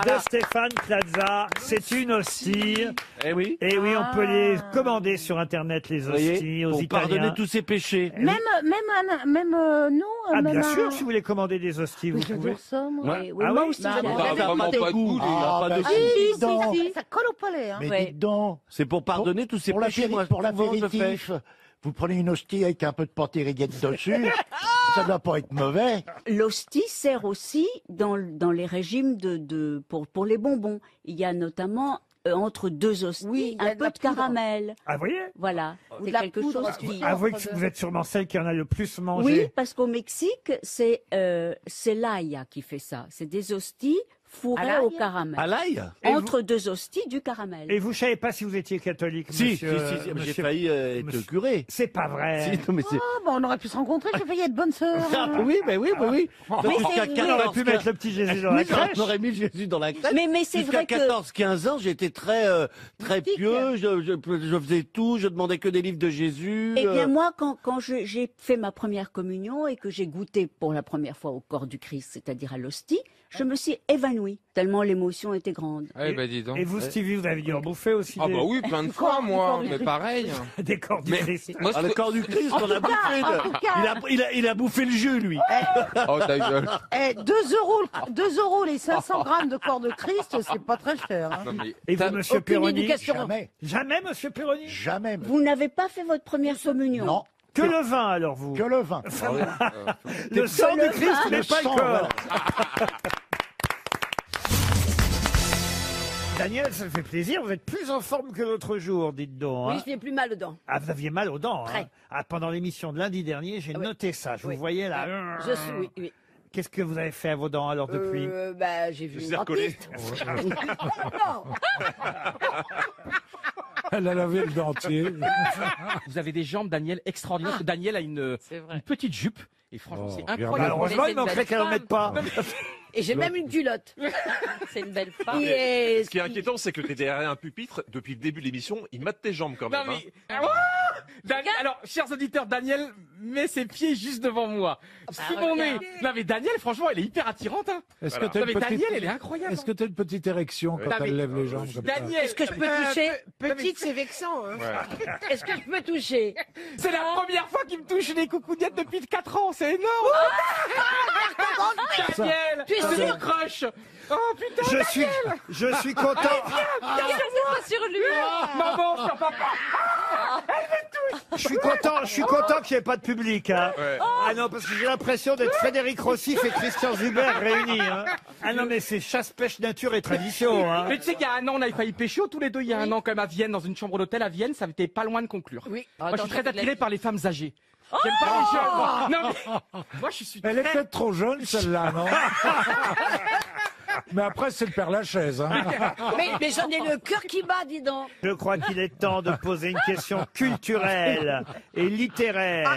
de Stéphane Plaza. C'est une hostie. Eh oui. Et oui, on peut les commander sur Internet, les hosties, aux pour Italiens. pardonner tous ses péchés. Même nous? Ah, même bien sûr, si vous voulez commander des hosties, vous pouvez. J'adore ça, moi. Oui, oui, Ah moi oui aussi, Bah, j'adore. bah, Ça n'a pas de goût. Ah, bah, Si, ça colle au palais. Hein. Mais dites donc, C'est pour pardonner tous ses pour péchés. Moi, pour souvent, je fais. l'apéritif, vous prenez une hostie avec un peu de pantériguette dessus, ça doit pas être mauvais. L'hostie sert aussi dans les régimes pour les bonbons. Il y a notamment entre deux hosties un peu de caramel. Ah, vous voyez? Voilà, Ou c'est de la quelque poudre chose qui... Avouez que vous êtes sûrement celle qui en a le plus mangé. Oui, parce qu'au Mexique, c'est l'Aya qui fait ça. C'est des hosties fourrées au caramel. À l'ail? Entre deux hosties, du caramel. Et vous savez pas si vous étiez catholique, Si, monsieur, j'ai monsieur- failli être monsieur- curé. C'est pas vrai. Si, non, mais c'est- Ah, bah, on aurait pu se rencontrer, j'ai failli être bonne sœur. Oui, mais oui, mais oui. Donc, Mais jusqu'à c'est vrai. On aurait pu 14, mettre le petit Jésus dans la Oui, crèche. on aurait mis Jésus dans la crèche. Mais c'est Jusqu'à vrai que... 14-15 ans, j'étais très pieux, je faisais tout, je demandais que des livres de Jésus. Eh bien, moi, quand j'ai fait ma première communion et que j'ai goûté pour la première fois au corps du Christ, c'est-à-dire à l'hostie, je me suis évanouie, tellement l'émotion était grande. Eh ben, dis donc. Et vous, Stevie, vous avez dû en bouffer aussi Ah des, bah oui, plein de fois, moi, mais pareil. des corps du Mais Christ. moi, Ah, le corps du Christ, on a bouffé. Il a bouffé le jus, lui. Oh, ta gueule. 2 € les 500 grammes de corps de Christ, c'est pas très cher. Hein. Non, mais Et vous, monsieur aucune Perroni? éducation. Jamais, Jamais, monsieur Perroni? jamais. Vous n'avez pas fait votre première communion? Non, Que le vin, alors, vous? que le vin. Le sang du Christ, mais pas le sang, corps. Daniel, ça me fait plaisir. Vous êtes plus en forme que l'autre jour, dites donc. Oui, hein. je n'ai plus mal aux dents. Ah, vous aviez mal aux dents. Hein. Très. Ah, pendant l'émission de lundi dernier, j'ai Oui. noté ça. Je Oui. vous voyais là. Je suis, oui, oui. Qu'est-ce que vous avez fait à vos dents alors depuis? Bah, j'ai vu Je une l'ai recollé. dentiste. Elle a lavé le dentier. Vous avez des jambes, Daniel, extraordinaires. parce que Daniel a une petite jupe. Et franchement, c'est incroyable. Malheureusement, il manquerait qu'elle en mette pas. Et j'ai même une culotte. C'est une belle femme. Et Ce qui est inquiétant, c'est que tu es derrière un pupitre depuis le début de l'émission. Il mate tes jambes quand même. Non, mais... Oh Daniel, alors, chers auditeurs, Daniel met ses pieds juste devant moi. Sous mon nez. Non, mais Daniel, franchement, elle est hyper attirante. Hein. Est-ce Voilà. que t'as Non, une mais petite... Daniel, elle est incroyable. Est-ce que t'as une petite érection quand Non, mais- elle lève les jambes comme ça? Daniel, Est-ce que je peux toucher Petite, c'est vexant. Hein. Est-ce que je peux toucher? c'est la première fois qu'il me touche les coucougnettes depuis 4 ans. C'est énorme. Daniel, Tu es je sûr? suis crush. Oh putain, Je suis content. Regarde, c'est pas sur lui. maman, sur papa. Elle veut Je suis content qu'il n'y ait pas de public. Hein. Ouais. Ah non, parce que j'ai l'impression d'être Frédéric Rossif et Christian Zuber réunis. Hein. Ah non, mais c'est chasse, pêche, nature et tradition. Hein. Mais tu sais qu'il y a un an, on avait failli pécho tous les deux. Il y a un an, quand même, à Vienne, dans une chambre d'hôtel à Vienne, ça était pas loin de conclure. Oui. Moi, je suis très attiré par les femmes âgées. J'aime pas les jeunes. Moi. Non, mais moi, je suis Elle est très... peut-être trop jeune, celle-là, non? Mais après, c'est le Père Lachaise. Hein. Mais j'en ai le cœur qui bat, dis donc. Je crois qu'il est temps de poser une question culturelle et littéraire.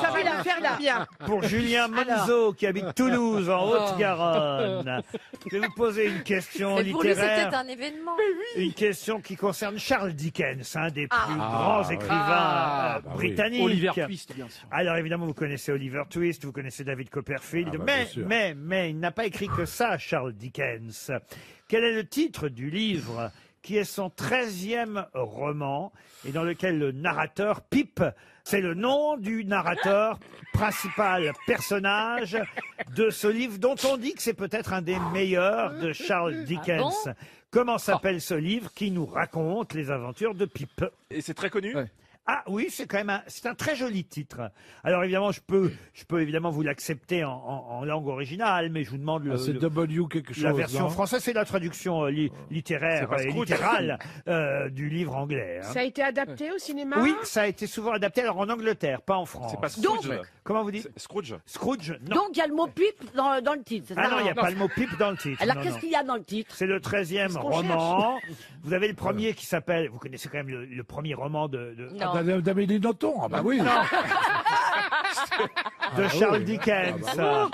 Ça va la faire là. Bien. Pour Julien Manzo, qui habite Toulouse, en Haute-Garonne. Je vais vous poser une question Mais pour lui, littéraire. c'était un événement. Une question qui concerne Charles Dickens, un des plus grands écrivains britanniques. Oliver Twist, bien sûr. Alors évidemment, vous connaissez Oliver Twist, vous connaissez David Copperfield, Ah bah, mais, bien sûr. mais il n'a pas écrit que ça, Charles Dickens. Quel est le titre du livre qui est son 13e roman et dans lequel le narrateur Pip, c'est le nom du narrateur principal personnage de ce livre dont on dit que c'est peut-être un des meilleurs de Charles Dickens. bon Comment s'appelle ce livre qui nous raconte les aventures de Pip? Et c'est très connu. Ouais. Ah oui, c'est quand même c'est un très joli titre. Alors évidemment, je peux évidemment vous l'accepter en langue originale, mais je vous demande Ah, c'est W quelque chose. la version non française, c'est la traduction littéraire C'est pas et Scrooge. littérale du livre anglais. Hein. Ça a été adapté au cinéma? Oui, ça a été souvent adapté, alors en Angleterre, pas en France. C'est pas Scrooge. Donc- Comment vous dites? Scrooge. Scrooge, non. Donc il y a le mot pipe dans le titre. c'est Ah ça non, il n'y a pas le mot pipe dans le titre. Alors non, qu'est-ce non. qu'il y a dans le titre? C'est le 13e qu'on roman. Vous avez le premier qui s'appelle, vous connaissez quand même le premier roman de Non. D'Amélie Nothomb. Ah bah oui. de Charles oui. Dickens. Ah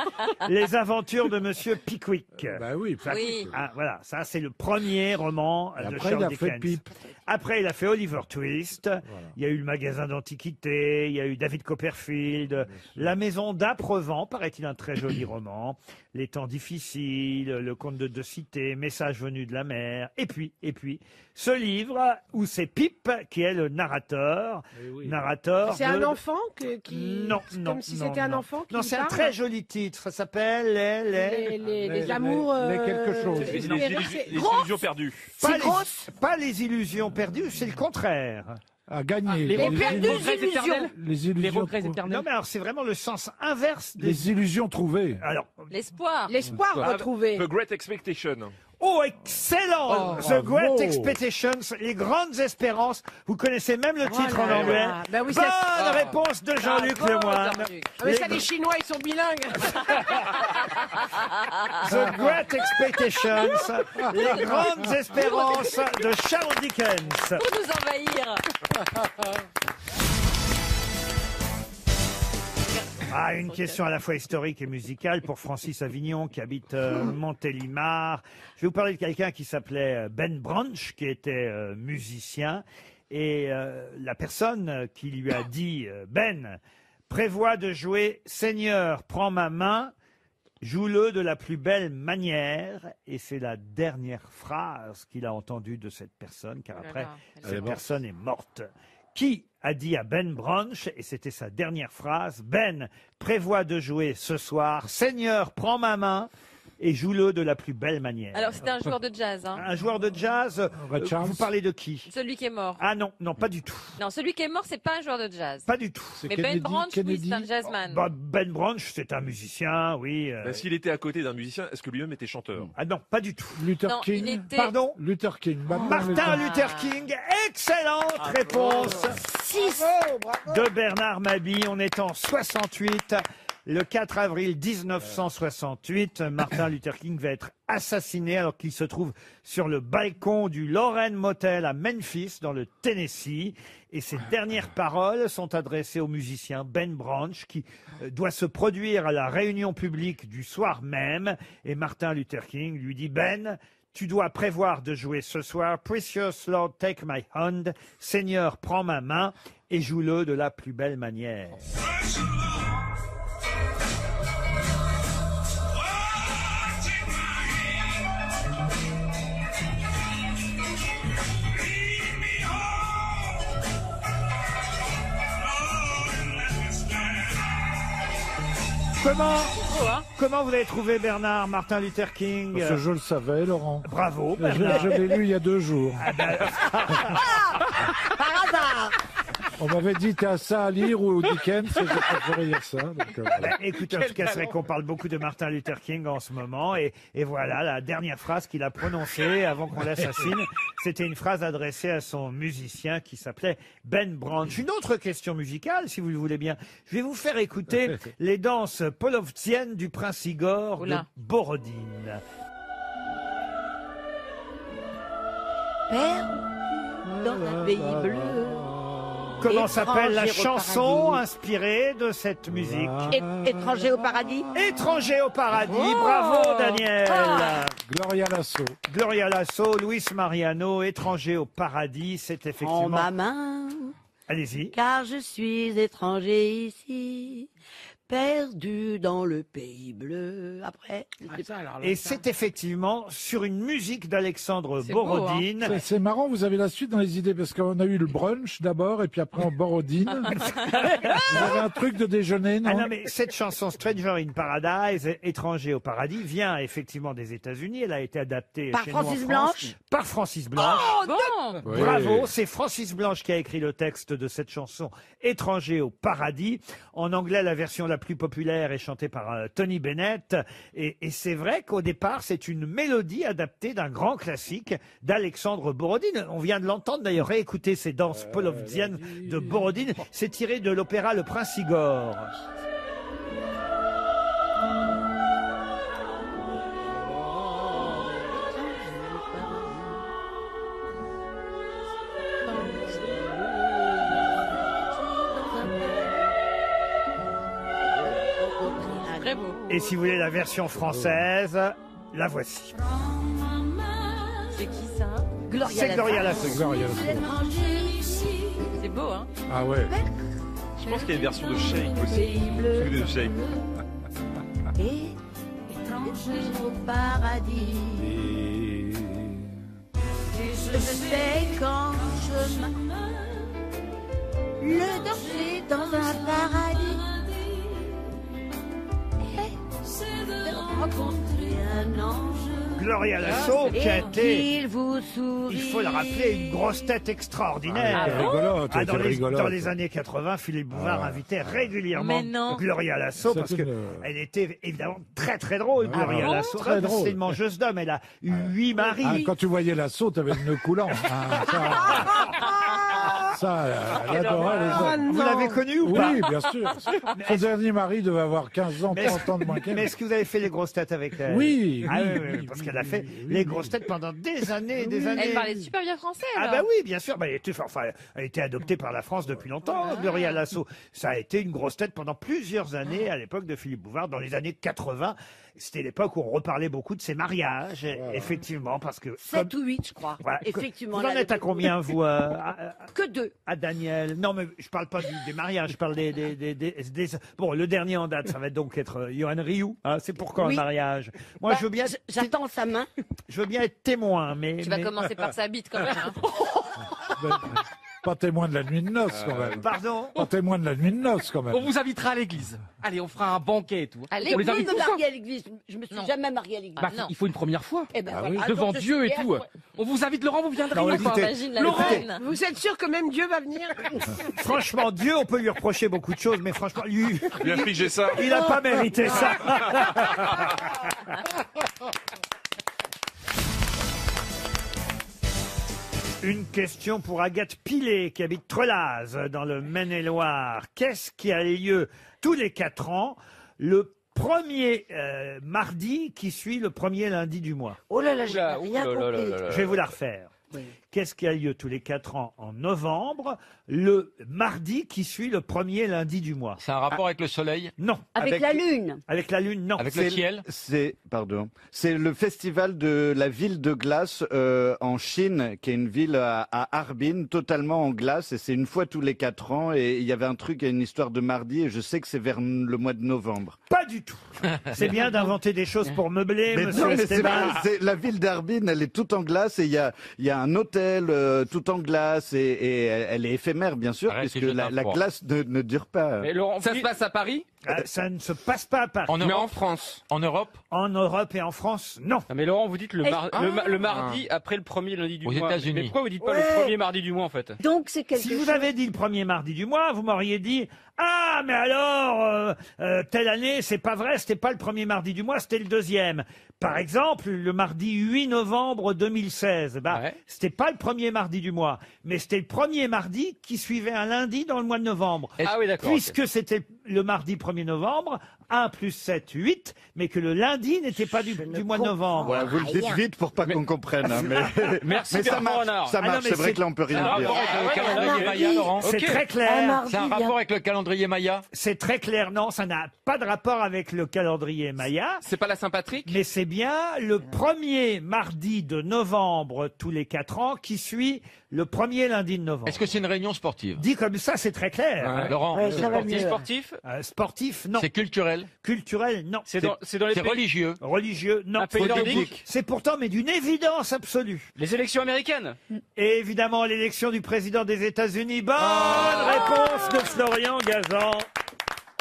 Les aventures de Monsieur Pickwick. Bah oui. Oui. Ah, voilà, ça c'est le premier roman Et de après, Charles il a fait Dickens. Pip. Après, il a fait Oliver Twist. Il y a eu le magasin d'antiquités. Il y a eu David Copperfield. La maison d'Aprevent, paraît-il un très joli roman. Les temps difficiles, le conte de deux cités, Message venu de la mer. Et puis, ce livre où c'est Pip qui est le narrateur. Narrateur. C'est un enfant qui. Non, c'est non. Comme si non, c'était un non. enfant qui. Non, c'est un parle. très joli titre. Ça s'appelle Les amours. les quelque chose. Les c'est illusions perdues. Pas pas les illusions perdues, c'est le contraire. À gagner. Les perdues regrets illusions. éternels. Les Les illusions. regrets Non, éternels. mais alors c'est vraiment le sens inverse des. Les illusions trouvées. Alors, L'espoir. L'espoir retrouvé. The Great Expectation. oh, excellent! Oh, The Great bravo. Expectations, les grandes espérances. Vous connaissez même le titre en anglais. Ben oui, Bonne ça- réponse de Jean-Luc Bravo, Lemoyne. Jean-Luc. Ah, mais ça, les Chinois, ils sont bilingues. The Great Expectations, les grandes espérances de Charles Dickens. Pour nous envahir. Ah, une question à la fois historique et musicale pour Francis Avignon qui habite Montélimar. Je vais vous parler de quelqu'un qui s'appelait Ben Branch, qui était musicien. Et la personne qui lui a dit Ben, prévois de jouer Seigneur, prends ma main, joue-le de la plus belle manière. Et c'est la dernière phrase qu'il a entendue de cette personne, car après, cette personne est morte. Qui a dit à Ben Branch, et c'était sa dernière phrase, Ben, prévois de jouer ce soir, Seigneur, prends ma main et joue-le de la plus belle manière. Alors, c'était un joueur de jazz. Hein. Un joueur de jazz, vous parlez de qui? Celui qui est mort. Ah non, non, pas du tout. Non, celui qui est mort, c'est pas un joueur de jazz. Pas du tout. Mais Ben Branch, oui, c'est un jazzman. Bah, Ben Branch, c'est un musicien, oui. Est-ce qu'il était à côté d'un musicien? Est-ce que lui-même était chanteur? Ah non, pas du tout. Luther Non, King. il était- Pardon? Luther King. Martin Luther King, excellente réponse de Bernard Mabie. On est en 68. Le 4 avril 1968, Martin Luther King va être assassiné alors qu'il se trouve sur le balcon du Lorraine Motel à Memphis, dans le Tennessee. Et ses dernières paroles sont adressées au musicien Ben Branch, qui doit se produire à la réunion publique du soir même. Et Martin Luther King lui dit, Ben, tu dois prévoir de jouer ce soir Precious Lord, take my hand. Seigneur, prends ma main et joue-le de la plus belle manière. Comment vous avez trouvé Bernard Martin Luther King? Parce que je le savais, Laurent. Bravo, Je Bernard. l'ai lu il y a 2 jours. Par hasard. On m'avait dit t'as ça à lire ou Dickens, et j'ai préféré lire ça. Donc, voilà. Bah, écoutez, en tout cas, c'est vrai qu'on parle beaucoup de Martin Luther King en ce moment. Et voilà, la dernière phrase qu'il a prononcée avant qu'on l'assassine, c'était une phrase adressée à son musicien qui s'appelait Ben Branch. Une autre question musicale, si vous le voulez bien. Je vais vous faire écouter les danses polovtsiennes du prince Igor de Borodine. Père, dans un pays bleu. Comment s'appelle la Étranger au chanson paradis. inspirée de cette musique? Étranger au paradis. Étranger au paradis. Bravo, Daniel. Gloria Lasso. Gloria Lasso, Luis Mariano, Étranger au paradis, c'est effectivement... En ma main. Allez-y. Car je suis étranger ici, perdu dans le pays bleu. Après. Et c'est effectivement sur une musique d'Alexandre C'est Borodine. C'est marrant, vous avez la suite dans les idées, parce qu'on a eu le brunch d'abord, et puis après en Borodine. Vous avez un truc de déjeuner, non? Ah non, mais cette chanson Stranger in Paradise, Étranger au paradis, vient effectivement des États-Unis. Elle a été adaptée Par chez nous en Francis France. Blanche Par Francis Blanche. Oh, bon. Oui. Bravo, c'est Francis Blanche qui a écrit le texte de cette chanson Étranger au paradis. En anglais, la version la plus populaire est chantée par Tony Bennett. Et c'est vrai qu'au départ, c'est une mélodie adaptée d'un grand classique d'Alexandre Borodine. On vient de l'entendre d'ailleurs, réécouter ces danses polovtsiennes de Borodine. C'est tiré de l'opéra Le Prince Igor. Très beau. Et si vous voulez la version française, la voici. C'est qui ça? C'est Gloria Lasso. C'est beau, hein? Ah ouais. Je pense qu'il y a une version de Shake aussi. Celui de Shake. Étranger au paradis. Je sais qu'en chemin, le danger dans un paradis. Et de rencontrer un ange. Gloria Lasso, qui a été, qu'il vous sourit. il faut le rappeler, une grosse tête extraordinaire. Ah, elle était rigolote, elle dans, était les, rigolote. dans les années 80, Philippe Bouvard invitait régulièrement Mais non. Gloria Lasso parce C'est que une- elle était évidemment très très drôle, Gloria bon Lasso. Très drôle. C'est une mangeuse d'hommes, elle a eu 8 Ah, maris. quand tu voyais Lasso, t'avais le nœud coulant. Ça, elle adorait les hommes. Vous l'avez connu ou pas? Oui, bien sûr. Son dernier mari devait avoir 15 ans, Mais 30 ans de moins qu'elle. Mais est-ce que vous avez fait les grosses têtes avec elle? Oui, Ah oui, oui, oui, parce oui, qu'elle a oui, fait oui, les oui. grosses têtes pendant des années et des années. Elle parlait super bien français, Ah alors. bah oui, bien sûr. Bah, elle a été adoptée par la France depuis longtemps, Gloria Lasso. Ça a été une grosse tête pendant plusieurs années à l'époque de Philippe Bouvard, dans les années 80. C'était l'époque où on reparlait beaucoup de ses mariages, effectivement, parce que... 7 ou 8, je crois. Voilà. Effectivement. Vous en là, êtes à combien, vous Que 2. à Daniel? Non, mais je parle pas des mariages, je parle des... Bon, le dernier en date, ça va donc être Johan Rioux. Hein, c'est pour quand Oui. un mariage? Moi, Bah, je veux bien... J'attends sa main. Je veux bien être témoin, mais... Tu vas mais- commencer par sa bite, quand même. Hein. Pas témoin de la nuit de noces, quand même. Pardon? Pas témoin de la nuit de noces, quand même. On vous invitera à l'église. Allez, on fera un banquet et tout. À On les l'église invite Je tous, me hein. marier à l'église. Je me suis Non. jamais mariée à l'église. Bah, non. il faut une première fois. Eh ben Ah voilà. oui. Devant Donc, je Dieu et suis tout. fière. On vous invite, Laurent, vous viendrez. Non, ou écoutez, pas Imagine la Laurent, scène. Vous êtes sûr que même Dieu va venir? Franchement, Dieu, on peut lui reprocher beaucoup de choses, mais franchement, lui, Lui a figé ça. il n'a pas mérité ça. Une question pour Agathe Pilet, qui habite Trelaz, dans le Maine-et-Loire. Qu'est-ce qui a lieu tous les 4 ans, le premier mardi qui suit le premier lundi du mois? Oh là là, j'ai Oula, rien oula, compris. là, là, là. Je vais vous la refaire. Qu'est-ce qui a lieu tous les 4 ans en novembre, le mardi qui suit le premier lundi du mois? C'est un rapport avec le soleil? Non. Avec la lune. Avec la lune, non. Avec le ciel? C'est le festival de la ville de glace en Chine, qui est une ville à Harbin, totalement en glace, et c'est une fois tous les 4 ans. Et il y avait un truc, une histoire de mardi, et je sais que c'est vers le mois de novembre. Pas du tout. C'est bien d'inventer des choses pour meubler, Mais monsieur non, mais c'est Esteban. pas- c'est la ville d'Harbin, elle est toute en glace, et il y a un hôtel tout en glace, et elle est éphémère, bien sûr, Arrête, puisque c'est juste la un froid. glace ne dure pas. Mais Laurent, Ça se passe à Paris? Ça ne se passe pas à Paris. Mais en France. En Europe? En Europe et en France, non. Ah, mais Laurent, vous dites le, Est-ce- le mardi après le premier lundi du Aux mois. États-Unis. Mais pourquoi vous dites pas Ouais. le premier mardi du mois en fait? Donc c'est quelque Si chose. vous avez dit le premier mardi du mois, vous m'auriez dit ah mais alors telle année c'est pas vrai, c'était pas le premier mardi du mois, c'était le deuxième. Par exemple, le mardi 8 novembre 2016, c'était pas le premier mardi du mois, mais c'était le premier mardi qui suivait un lundi dans le mois de novembre. Ah oui, d'accord. Puisque c'était le mardi 1er novembre, 1 plus 7, 8, mais que le lundi n'était pas du mois de novembre. Voilà, vous le dites vite pour pas qu'on comprenne. Hein, Merci mais ça Bernard marche, Renard. ça Ah non, marche. mais C'est vrai c'est- que là on peut C'est un rien dire. rapport avec le calendrier Maya, Laurent? C'est Ok. très clair. C'est un rapport avec le calendrier Maya? C'est très clair, non, ça n'a pas de rapport avec le calendrier Maya. C'est pas la Saint-Patrick? Mais c'est bien le premier mardi de novembre tous les 4 ans qui suit le premier lundi de novembre. Est-ce que c'est une réunion sportive? Dit comme ça, c'est très clair. Laurent, Ouais, ça va Sportif, mieux. sportif? Sportif, non. c'est culturel? Culturel, non. C'est dans les C'est pays- religieux? Religieux, non. Un pays nordique? Politique? C'est pourtant, mais d'une évidence absolue. Les élections américaines? Et évidemment, l'élection du président des États-Unis. Bonne Ah. réponse de Florian Gazan.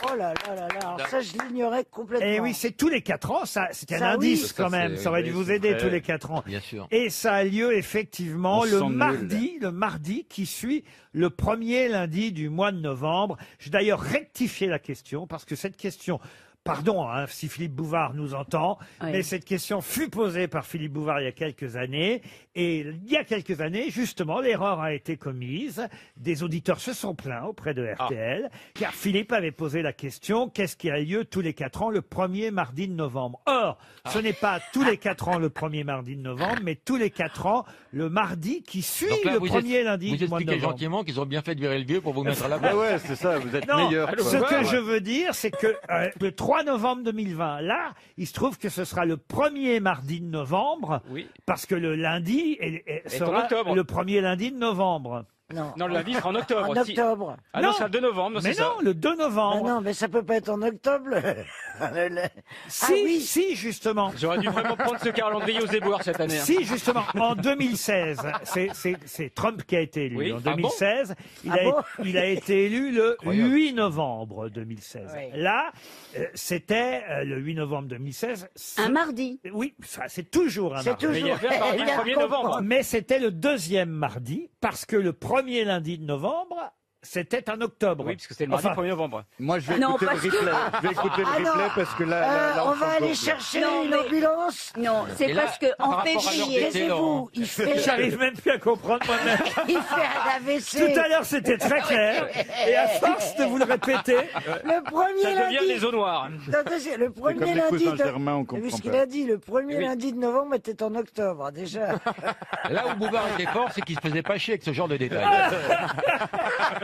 Oh là là là là, alors ça je l'ignorais complètement. Et oui, c'est tous les 4 ans. Ça, c'était un Ça, oui. indice Ça, quand même. c'est- Ça aurait dû oui, vous c'est aider vrai. tous les 4 ans. Bien sûr. Et ça a lieu effectivement On le sent nul. mardi qui suit le premier lundi du mois de novembre. J'ai d'ailleurs rectifié la question parce que cette question, pardon hein, si Philippe Bouvard nous entend, Oui. mais cette question fut posée par Philippe Bouvard il y a quelques années. Et il y a quelques années, justement, l'erreur a été commise. Des auditeurs se sont plaints auprès de RTL, car Philippe avait posé la question, qu'est-ce qui a lieu tous les 4 ans le premier mardi de novembre? Or, ce n'est pas tous les 4 ans le premier mardi de novembre, mais tous les 4 ans le mardi qui suit Donc là, le vous premier lundi vous du mois de expliquez novembre. gentiment qu'ils ont bien fait de virer le vieux pour vous mettre à la Ah place. ouais, c'est ça, vous êtes Non, meilleur. ce quoi. que je veux dire, c'est que le 3 novembre 2020, là, il se trouve que ce sera le premier mardi de novembre, Oui. parce que le lundi en sera octobre. le premier lundi de novembre. Non. Non, le lundi sera en octobre. En Si- octobre. Ah non, Non. c'est le 2 novembre, Mais c'est non, ça. le 2 Ah novembre. non, mais ça peut pas être en octobre. Si, oui. si, justement. J'aurais dû vraiment prendre ce calendrier aux éboueurs cette année. hein. Si, justement, en 2016, c'est Trump qui a été élu. Oui. En Ah bon 2016, Ah bon il a été élu le 8 novembre 2016. Oui. Là, c'était le 8 novembre 2016. Un mardi. Oui, ça, c'est toujours un C'est mardi. Mais il y avait un mardi Il le a 1er compris. novembre. Mais c'était le deuxième mardi, parce que le premier lundi de novembre, c'était en octobre. Oui, parce que c'était le mardi Enfin, 1er novembre. Moi, je vais Non, écouter le parce que- replay. Je vais écouter Ah le non. replay parce que là, On va aller encore, chercher Non, une mais- ambulance. Non, c'est Et là, parce que par en rapport à l'heure février, d'été, Laurent. Taisez-vous. Il fait, J'arrive même plus à comprendre moi-même. il fait un AVC. Tout à l'heure, c'était très clair. Et à force de vous le répéter, Le premier Ça devient lundi. les eaux noires. Attention, le comme premier les lundi. cousins de- germains, on T'as vu comprend ce qu'il pas. a dit? Le premier Oui. lundi de novembre était en octobre, déjà. Là où Bouvard était fort, c'est qu'il se faisait pas chier avec ce genre de détails.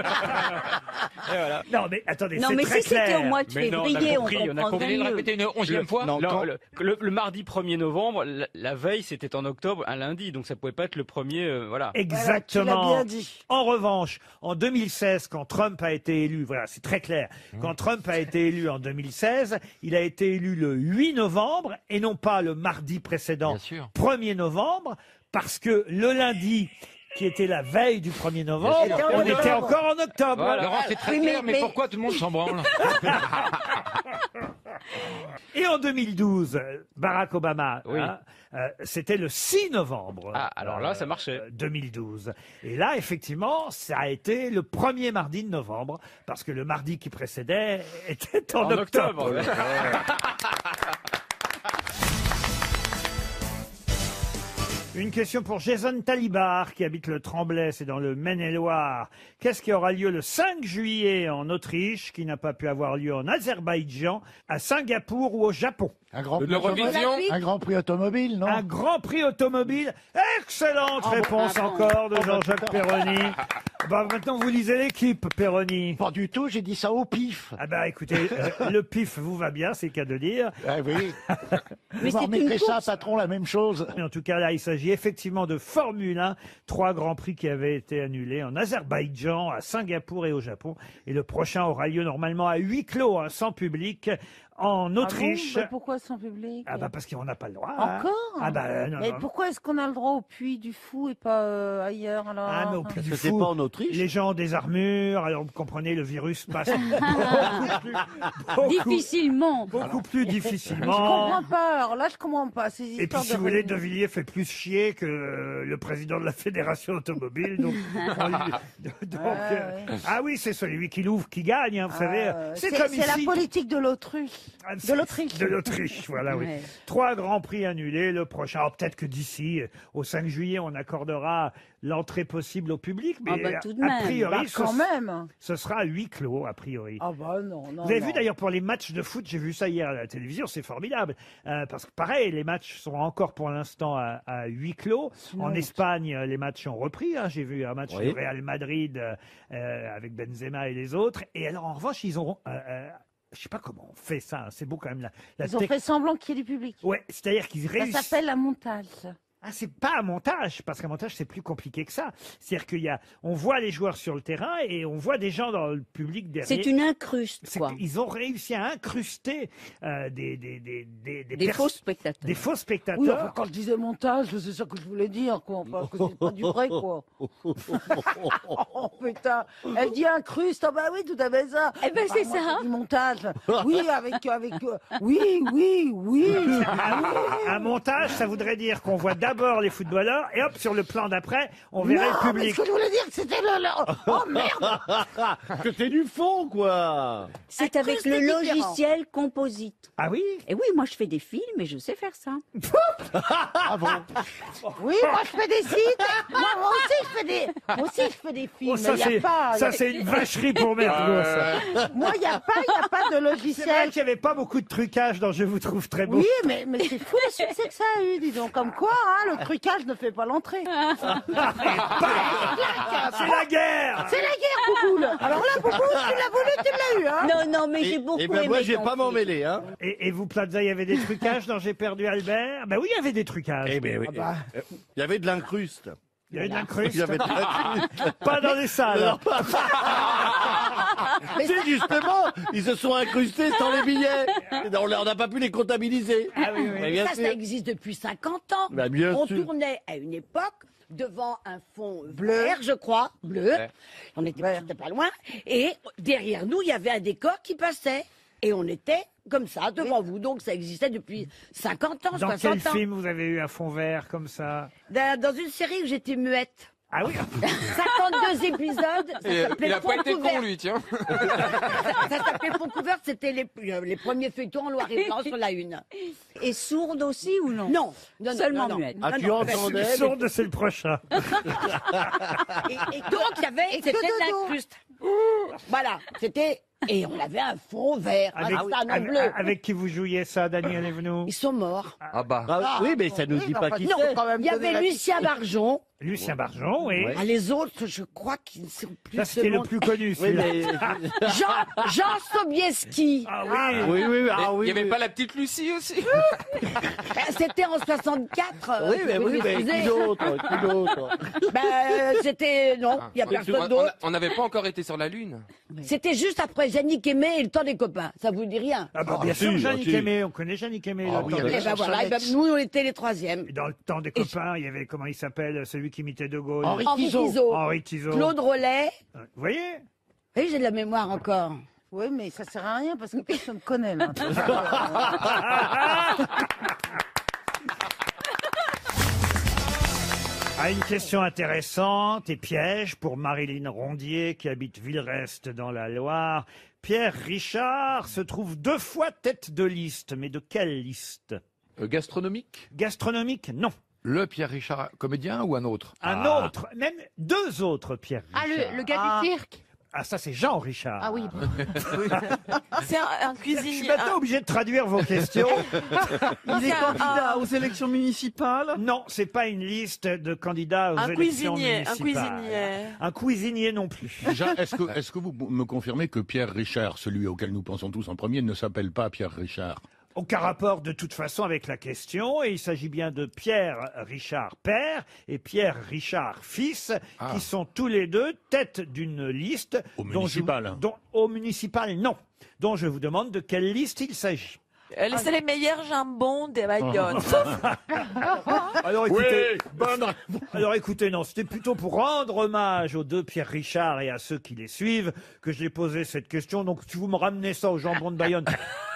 Et voilà. non mais attendez, non, c'est mais très si c'était clair. au mois de Mais non, on a février, on compris, on a Vous comprendrait voulez le mieux. répéter une 11e fois? Non, Non, quand- le mardi 1er novembre, la veille, c'était en octobre, un lundi, donc ça pouvait pas être le premier, voilà. Exactement. Voilà, tu l'as bien dit. En revanche, en 2016, quand Trump a été élu, voilà, c'est très clair. Quand Trump a été élu en 2016, il a été élu le 8 novembre et non pas le mardi précédent, Bien sûr. 1er novembre, parce que le lundi, qui était la veille du 1er novembre, Bien sûr. on C'était en était octobre. encore en octobre. Voilà. Laurent, c'est très Oui, clair, mais mais- pourquoi tout le monde s'en branle? Et en 2012, Barack Obama, Oui. c'était le 6 novembre. Ah, alors là, ça marchait. 2012. Et là, effectivement, ça a été le premier mardi de novembre, parce que le mardi qui précédait était en, octobre. ouais. Une question pour Jason Talibar, qui habite le Tremblay, c'est dans le Maine-et-Loire. Qu'est-ce qui aura lieu le 5 juillet en Autriche, qui n'a pas pu avoir lieu en Azerbaïdjan, à Singapour ou au Japon? Un grand prix L'Eurovision. automobile. Un grand prix automobile, non Un grand prix automobile. Excellente réponse encore de Jean-Jacques Perroni. Bah, maintenant, vous lisez l'équipe, Perroni. Pas du tout, j'ai dit ça au pif. Ah bah écoutez, le pif vous va bien, c'est le cas de dire. Ah oui. Mais Vous c'est remettrez une ça, course. patron, la même chose. Mais en tout cas, là, il s'agit effectivement de Formule 1. 3 grands prix qui avaient été annulés en Azerbaïdjan, à Singapour et au Japon. Et le prochain aura lieu normalement à huis clos, hein, sans public, En Autriche. Ah bon, mais pourquoi sans public? Ah bah parce qu'on n'a pas le droit. hein. Encore? Ah bah non, Mais non. pourquoi est-ce qu'on a le droit au Puy du Fou et pas ailleurs alors? Ah, mais au Puy du C'était Fou, pas en Autriche? les gens ont des armures, alors vous comprenez, le virus passe Difficilement. beaucoup plus Je difficilement. comprends pas. Alors là, je comprends pas. Ces Et puis, histoires si de vous voulez, règles. De Villiers fait plus chier que le président de la Fédération automobile. Donc, ah oui, c'est celui qui l'ouvre qui gagne, hein, vous savez. C'est comme C'est la ici. politique de l'autruche. De l'Autriche. De l'Autriche, voilà, oui. Ouais. 3 grands prix annulés. Le prochain, alors peut-être que d'ici, au 5 juillet, on accordera l'entrée possible au public. Mais Ah bah, tout de a même. priori, Bah, quand même. ce sera à huis clos, a priori. Ah bah non, non. Vous avez non. vu d'ailleurs pour les matchs de foot, j'ai vu ça hier à la télévision, c'est formidable. Parce que pareil, les matchs sont encore pour l'instant à huis clos. En Espagne, les matchs ont repris. hein. J'ai vu un match Oui. du Real Madrid avec Benzema et les autres. Et alors en revanche, ils ont... je sais pas comment on fait ça, hein. C'est beau quand même la Ils ont fait semblant qu'il y ait du public. Ouais, c'est-à-dire qu'ils Ça réussissent... s'appelle un montage. Ah, c'est pas un montage, parce qu'un montage, c'est plus compliqué que ça. C'est-à-dire on voit les joueurs sur le terrain et on voit des gens dans le public derrière. C'est une incruste, quoi. Ils ont réussi à incruster Des faux spectateurs. Des faux spectateurs. Oui, enfin, quand je disais montage, c'est ça que je voulais dire, quoi. Enfin, que c'est pas du vrai, quoi. Oh putain, elle dit incruste. Ah bah oui, tout à fait ça. Eh ben, Bah, c'est moi, ça. c'est du montage. Oui, oui. Un montage, ça voudrait dire qu'on voit d'abord les footballeurs et hop, sur le plan d'après, on verrait Non, le mais public. ce que je voulais dire, c'était Oh merde. Que c'est du fond, quoi. C'est avec le logiciel Composite. Ah oui? Et oui, moi je fais des films et je sais faire ça. Ah bon? Oui, moi je fais des sites. Moi aussi je fais des films. Oh, ça, mais y a c'est, pas, ça, c'est une vacherie pour Mergo, ça. Moi, il n'y a pas de C'est vrai logiciel. qu'il n'y avait pas beaucoup de trucage dans Je vous trouve très beau. Oui, mais c'est fou le succès que ça a eu, dis donc. Comme quoi, hein, le trucage ne fait pas l'entrée. C'est la guerre! C'est la guerre, Bouboule. Alors là, Bouboule, tu l'as voulu, tu l'as eu, hein. Non, mais j'ai beaucoup Et ben aimé moi, je vais ton pas m'en film. mêler, hein. Et vous, Plaza, il y avait des trucages dans J'ai perdu Albert? Ben oui, il y avait des trucages. Eh ben oui. Il y avait de l'incruste. Il y avait de l'incruste. Il y avait de l'incruste. Pas dans les salles. Mais c'est justement, ils se sont incrustés sans les billets. On n'a pas pu les comptabiliser. Ah oui, oui. Mais bien ça sûr. existe depuis 50 ans. Bah, bien on sûr. tournait à une époque devant un fond vert, je crois, bleu. Ouais. On était pas loin. Et derrière nous, il y avait un décor qui passait. Et on était comme ça, devant vous. Donc ça existait depuis 50 ans, Dans 60 quel ans. film vous avez eu un fond vert comme ça? Dans une série où j'étais muette. Ah oui? 52 épisodes. Ça s'appelait Il a pas été Fond con, couvert. lui, tiens. Ça s'appelait Fond couvert. C'était les premiers feuilletons en noir et blanc sur la une. Et sourde aussi ou non? Non. Seulement non. muette. Ah, Non, tu non. entendais? Sourde, c'est le prochain. Et donc, il y avait, c'était de l'incruste. Voilà, c'était, et on avait un fond vert, Avec, un non avec- bleu. avec qui vous jouiez ça, Daniel Evenou? Ils sont morts. Ah bah. Ah, oui, mais ça nous dit pas qui Non, c'est. il y avait Lucien Barjon. Lucien Barjon, oui. Ah, les autres, je crois qu'ils ne sont plus. Ça, c'était le plus connu, Oui, celui-là. mais... Jean Sobieski. Ah oui. Oui, ah Il oui. n'y avait oui. pas la petite Lucie aussi? C'était en 64. Oui, mais vous oui, mais m'excusez. qui d'autre? Qui d'autre? c'était, non, il n'y a personne d'autre. On n'avait pas encore été sur la Lune. C'était juste après Yannick Aimé et le temps des copains. Ça vous dit rien? Ah bah, bien si, sûr, Yannick si. Aimé, on connaît Yannick Aimé. Ah le oui, temps avec des- Et ben voilà, et ben, nous on était les troisièmes. Et dans le temps des copains, il y avait, comment il s'appelle, celui qui imitait De Gaulle? Henri Tizot. Henri Tizot. Claude Rollet. Vous voyez? Oui, j'ai de la mémoire encore. Oui, mais ça sert à rien parce que personne ne connaît, là. Ah, une question intéressante et piège pour Marilyn Rondier qui habite Villerest dans la Loire. Pierre Richard se trouve 2 fois tête de liste, mais de quelle liste? Gastronomique? Gastronomique, non. Le Pierre Richard, comédien ou un autre? Un autre, même 2 autres Pierre Richard. Le gars du cirque. Ah, ça c'est Jean Richard. Ah oui. C'est un Je suis cuisinier. maintenant obligé de traduire vos questions. Il est candidat aux élections municipales. Non, c'est pas une liste de candidats aux Un élections cuisinier, un municipales. cuisinier. Un cuisinier non plus. Déjà, est-ce que vous me confirmez que Pierre Richard, celui auquel nous pensons tous en premier, ne s'appelle pas Pierre Richard? Aucun rapport de toute façon avec la question. Et il s'agit bien de Pierre Richard père et Pierre Richard fils, qui sont tous les deux tête d'une liste. Au municipal. Au municipal, non. Dont je vous demande de quelle liste il s'agit. C'est les meilleurs jambons des Bayonne. Alors écoutez, non, c'était plutôt pour rendre hommage aux deux Pierre Richard et à ceux qui les suivent que j'ai posé cette question. Donc si vous me ramenez ça au jambon de Bayonne,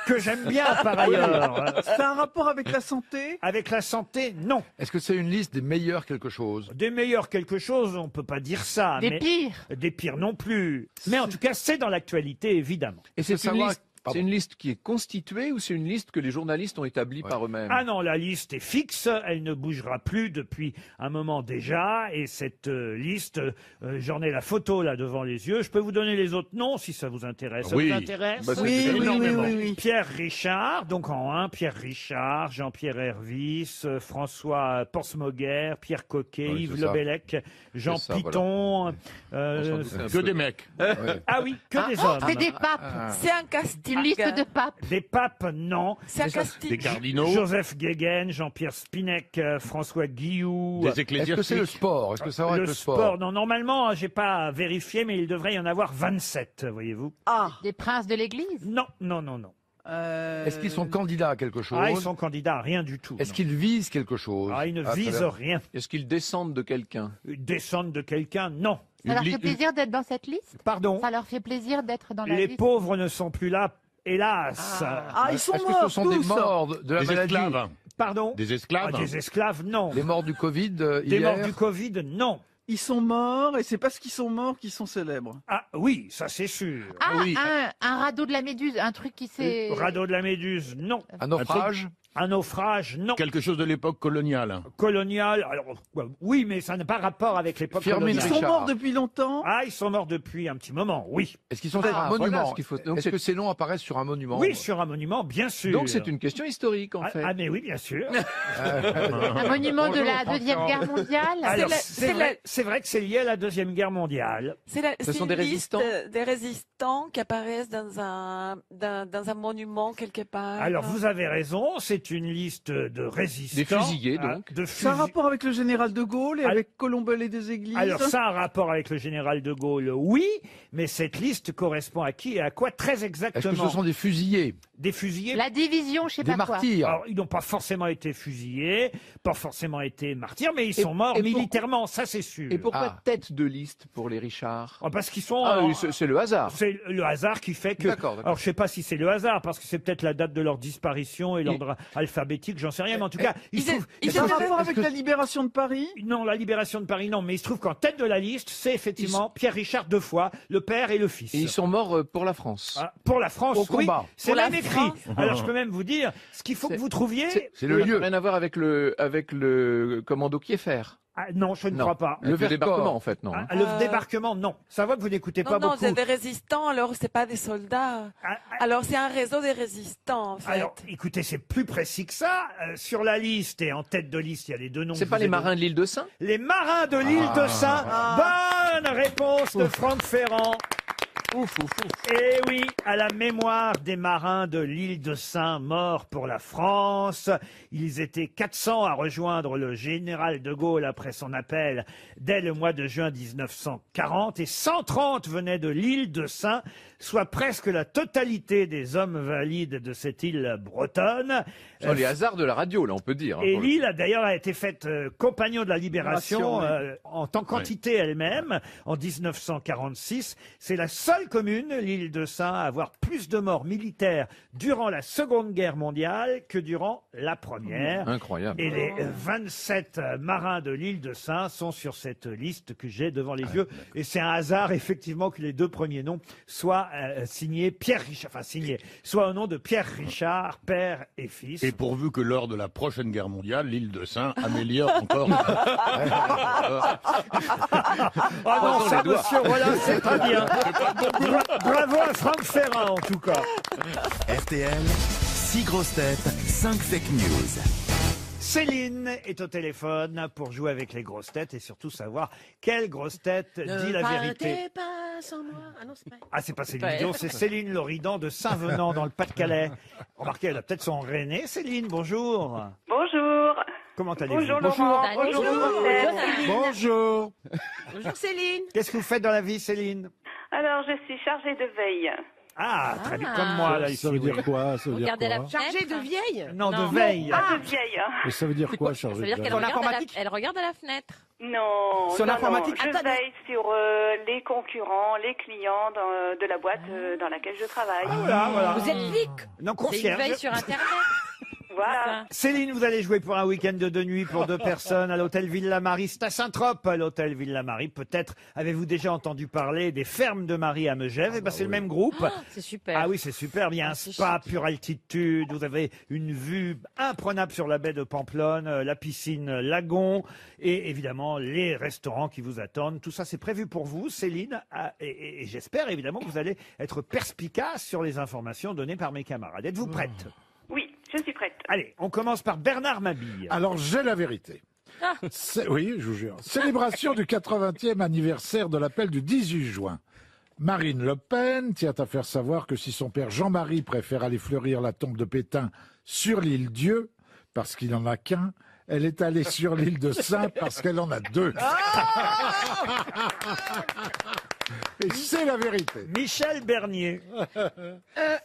que j'aime bien par ailleurs. C'est un rapport avec la santé? Avec la santé, non. Est-ce que c'est une liste des meilleurs quelque chose? Des meilleurs quelque chose, on peut pas dire ça. Des pires? Des pires non plus. Mais en tout cas, c'est dans l'actualité, évidemment. Et c'est une liste qui est constituée ou c'est une liste que les journalistes ont établie par eux-mêmes? Ah non, la liste est fixe, elle ne bougera plus depuis un moment déjà, et cette liste, j'en ai la photo là devant les yeux. Je peux vous donner les autres noms si ça vous intéresse. Ça vous intéresse? Oui. Pierre Richard, donc en 1, Pierre Richard, Jean-Pierre Hervis, François Porsmoguer, Pierre Coquet, Yves Lebellec, Jean Piton. Que des mecs. Ah oui, que des hommes. C'est des papes. C'est un casting. Une liste de papes. Des papes, non. C'est un casting. Des cardinaux. Joseph Guéguen, Jean-Pierre Spinec, François Guillou. Des ecclésiastiques. Est-ce que c'est le sport? Est-ce que ça va être le sport? Non, normalement, j'ai pas vérifié, mais il devrait y en avoir 27, voyez-vous. Des princes de l'église? Non. Est-ce qu'ils sont candidats à quelque chose? Ah, ils sont candidats à rien du tout. Est-ce qu'ils visent quelque chose? Ah, ils ne visent rien. Est-ce qu'ils descendent de quelqu'un? Descendent de quelqu'un? Non. Ça leur fait plaisir d'être dans cette liste? Pardon? Ça leur fait plaisir d'être dans la Les liste? pauvres ne sont plus là, hélas. Ils sont Est-ce morts que ce sont des tous. morts de la Des maladie? esclaves? Pardon? Des esclaves? Des esclaves, non. Les morts du Covid Des hier? morts du Covid, non. Ils sont morts et c'est parce qu'ils sont morts qu'ils sont célèbres. Ah oui, ça c'est sûr. Oui. Un radeau de la Méduse, un truc qui s'est... Radeau de la Méduse, non. Un naufrage? Un naufrage, non. Quelque chose de l'époque coloniale? Colonial, alors oui, mais ça n'a pas rapport avec l'époque Firmin coloniale. Ils sont morts depuis longtemps. Ah, ils sont morts depuis un petit moment, oui. Est-ce qu'ils sont sur un monument? Donc Est-ce que ces noms apparaissent sur un monument? Oui, sur un monument, bien sûr. Donc c'est une question historique en fait. Ah mais oui, bien sûr. Un monument de la Deuxième Guerre mondiale? Alors, c'est vrai que c'est lié à la Deuxième Guerre mondiale. Ce sont des résistants? Des résistants qui apparaissent dans un monument quelque part. Alors vous avez raison, c'est une liste de résistants. Des fusillés donc. C'est un rapport avec le général de Gaulle et avec Colombel et des Églises? Alors ça a un rapport avec le général de Gaulle, oui, mais cette liste correspond à qui et à quoi très exactement? Est-ce que ce sont des fusillés? Des fusillés? La division, je sais Des pas quoi. martyrs? Alors, ils n'ont pas forcément été fusillés, pas forcément été martyrs, mais ils sont morts militairement, ça c'est sûr. Et pourquoi tête de liste pour les Richard? Parce qu'ils sont... c'est le hasard. C'est le hasard qui fait que... D'accord. Alors je sais pas si c'est le hasard, parce que c'est peut-être la date de leur disparition et l'ordre alphabétique, j'en sais rien, mais en tout cas... Ils ont un rapport avec la libération de Paris? Non, la libération de Paris, non, mais il se trouve qu'en tête de la liste, c'est effectivement Pierre Richard deux fois, le père et le fils. Et ils sont morts pour la France. Pour la France, Au oui. combat. C'est même écrit. Alors je peux même vous dire, ce qu'il faut que vous trouviez... C'est le lieu. Rien à voir avec le commando Kieffer. Ah, non, je ne crois pas. Le débarquement, en fait, non. Le débarquement, non. Ça voit que vous n'écoutez pas beaucoup. Non, c'est des résistants, alors c'est pas des soldats. Alors c'est un réseau des résistants, en fait. Alors, écoutez, c'est plus précis que ça. Sur la liste et en tête de liste, il y a les deux noms. C'est pas les marins de l'île de Saint? Les marins de l'île de Saint. Bonne réponse de Franck Ferrand. Et oui, à la mémoire des marins de l'île de Saint morts pour la France. Ils étaient 400 à rejoindre le général de Gaulle après son appel dès le mois de juin 1940 et 130 venaient de l'île de Saint, soit presque la totalité des hommes valides de cette île bretonne. Ce sont les hasards de la radio, là, on peut dire. Et l'île a d'ailleurs été faite compagnon de la libération en tant qu'entité elle-même en 1946. C'est la seule commune, l'île de Saint, à avoir plus de morts militaires durant la Seconde Guerre mondiale que durant la Première. Incroyable. Et les 27 marins de l'île de Saint sont sur cette liste que j'ai devant les yeux. Et c'est un hasard, effectivement, que les deux premiers noms soient signés Pierre Richard, enfin signés, soit au nom de Pierre Richard, père et fils. Et pourvu que lors de la prochaine guerre mondiale, l'île de Saint améliore encore. Ah non, ça, monsieur, voilà, c'est pas bien. Bravo à Franck Ferrand, en tout cas. RTL, 6 grosses têtes, 5 fake news. Céline est au téléphone pour jouer avec les grosses têtes et surtout savoir quelle grosse tête dit la vérité. Pas sans moi. Ah non, c'est pas. Ah, c'est pas Céline Dion, c'est Céline Loridan de Saint-Venant dans le Pas-de-Calais. Remarquez, elle a peut-être son René. Céline, bonjour. Bonjour. Comment allez-vous? Bonjour Laurent. Bonjour. Bonjour. Bonjour Céline. Qu'est-ce que vous faites dans la vie, Céline? Alors, je suis chargée de veille. Ah, très bien, comme moi, là, ici. Ça veut dire quoi? Ça veut dire Regardez la quoi? Chargée de vieille? Non, de veille. Ah, de vieille. Mais ça veut dire quoi, chargé Ça veut dire de qu'elle veille elle regarde à la fenêtre. Non. Sur non, l'informatique. non. Je veille sur les concurrents, les clients de la boîte dans laquelle je travaille. Voilà. Vous êtes flic? Non, C'est une concierge. veille sur Internet. Voilà. Céline, vous allez jouer pour un week-end de nuit pour 2 personnes à l'hôtel Villa-Marie. C'est à Saint-Trope, à l'hôtel Villa-Marie. Peut-être avez-vous déjà entendu parler des fermes de Marie à Megève. Eh ben, c'est le même groupe. C'est super. Ah oui, c'est super. Il y a un spa pure altitude. Vous avez une vue imprenable sur la baie de Pamplonne, la piscine Lagon et évidemment les restaurants qui vous attendent. Tout ça, c'est prévu pour vous, Céline. Et j'espère évidemment que vous allez être perspicace sur les informations données par mes camarades. Êtes-vous prête? Oui, je suis prête. Allez, on commence par Bernard Mabille. Alors, j'ai la vérité. Oui, je vous jure. Célébration du 80e anniversaire de l'appel du 18 juin. Marine Le Pen tient à faire savoir que si son père Jean-Marie préfère aller fleurir la tombe de Pétain sur l'île Dieu, parce qu'il n'en a qu'un, elle est allée sur l'île de Saint parce qu'elle en a 2. Et c'est la vérité. Michel Bernier.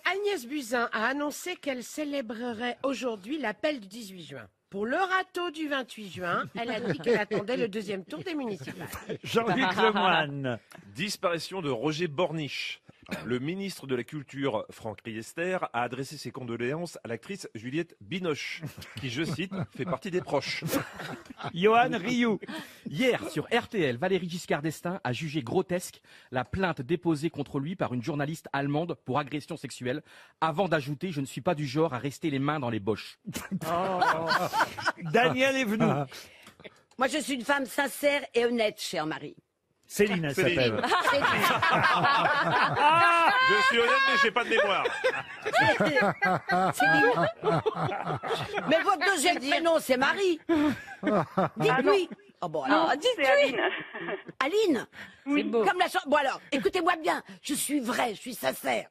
Agnès Buzyn a annoncé qu'elle célébrerait aujourd'hui l'appel du 18 juin. Pour le râteau du 28 juin, elle a dit qu'elle attendait le 2e tour des municipales. Jean-Luc Lemoyne. Disparition de Roger Borniche. Le ministre de la Culture, Franck Riester, a adressé ses condoléances à l'actrice Juliette Binoche, qui, je cite, fait partie des proches. Johan Rioux. Hier, sur RTL, Valéry Giscard d'Estaing a jugé grotesque la plainte déposée contre lui par une journaliste allemande pour agression sexuelle, avant d'ajouter « Je ne suis pas du genre à rester les mains dans les boches ». Daniel Evenou. Moi, je suis une femme sincère et honnête, cher mari. Céline, elle s'appelle. Je suis honnête, mais j'ai pas de mémoire. Mais votre deuxième prénom, c'est Marie. Dites-lui. Oh bon, alors, C'est Aline. Aline. C'est beau. Comme la chanson. Bon alors, écoutez-moi bien. Je suis vrai, je suis sincère.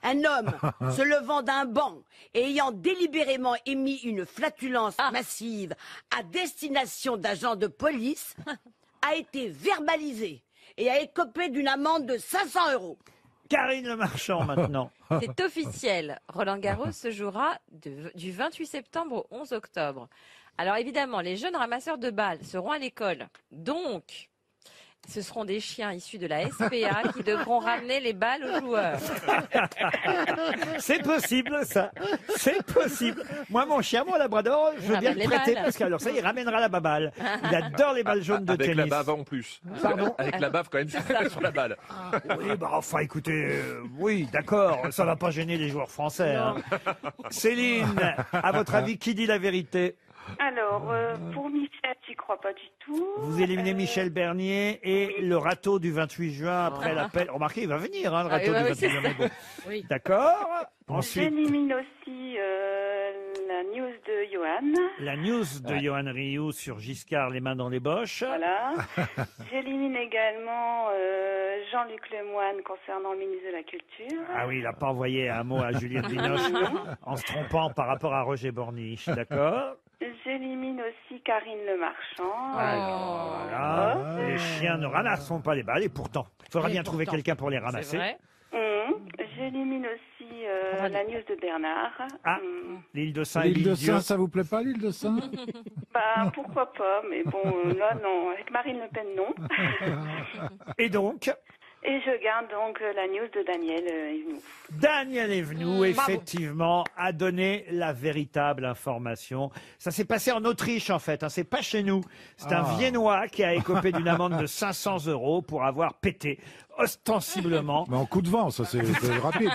Un homme se levant d'un banc et ayant délibérément émis une flatulence massive à destination d'agents de police a été verbalisé et a écopé d'une amende de 500 €. Karine Le Marchand, maintenant. C'est officiel. Roland Garros se jouera du 28 septembre au 11 octobre. Alors évidemment, les jeunes ramasseurs de balles seront à l'école. Donc, ce seront des chiens issus de la SPA qui devront ramener les balles aux joueurs. C'est possible, ça. C'est possible. Moi, mon chien, mon labrador, je veux bien Ramène le les prêter balles. parce que alors ça, il ramènera la baballe. Il adore les balles jaunes de Avec tennis. la bave en plus. Pardon. Avec la bave quand même sur la balle. Oui, bah enfin, écoutez, oui, d'accord, ça va pas gêner les joueurs français. Hein. Céline, à votre avis, qui dit la vérité? Alors, pour Michel, j'y crois pas du tout. Vous éliminez Michel Bernier et le râteau du 28 juin après l'appel. Remarquez, il va venir, hein, le râteau du 28 juin. mais bon. Oui. D'accord. Ensuite, J'élimine aussi la news de Johan. la news de Johan Rioux sur Giscard, les mains dans les boches. Voilà. J'élimine également Jean-Luc Lemoyne concernant le ministre de la Culture. Ah oui, il n'a pas envoyé un mot à Juliette Binoche en se trompant par rapport à Roger Borniche. D'accord. J'élimine aussi Karine Le Marchand. Voilà. Les chiens ne ramasseront pas les balles et pourtant, il faudra bien trouver quelqu'un pour les ramasser. C'est vrai. J'élimine aussi la news de Bernard. Ah, l'île de Saint et L'île de Dieu. Saint, ça vous plaît pas, l'île de Saint? Bah, pourquoi pas, mais bon, là, non. Avec Marine Le Pen, non. Et donc, Et je garde donc la news de Daniel Evenou. Daniel Evenou, effectivement, a donné la véritable information. Ça s'est passé en Autriche, en fait. Hein. C'est pas chez nous. C'est un Viennois qui a écopé d'une amende de 500 € pour avoir pété ostensiblement Mais en coup de vent, ça c'est rapide.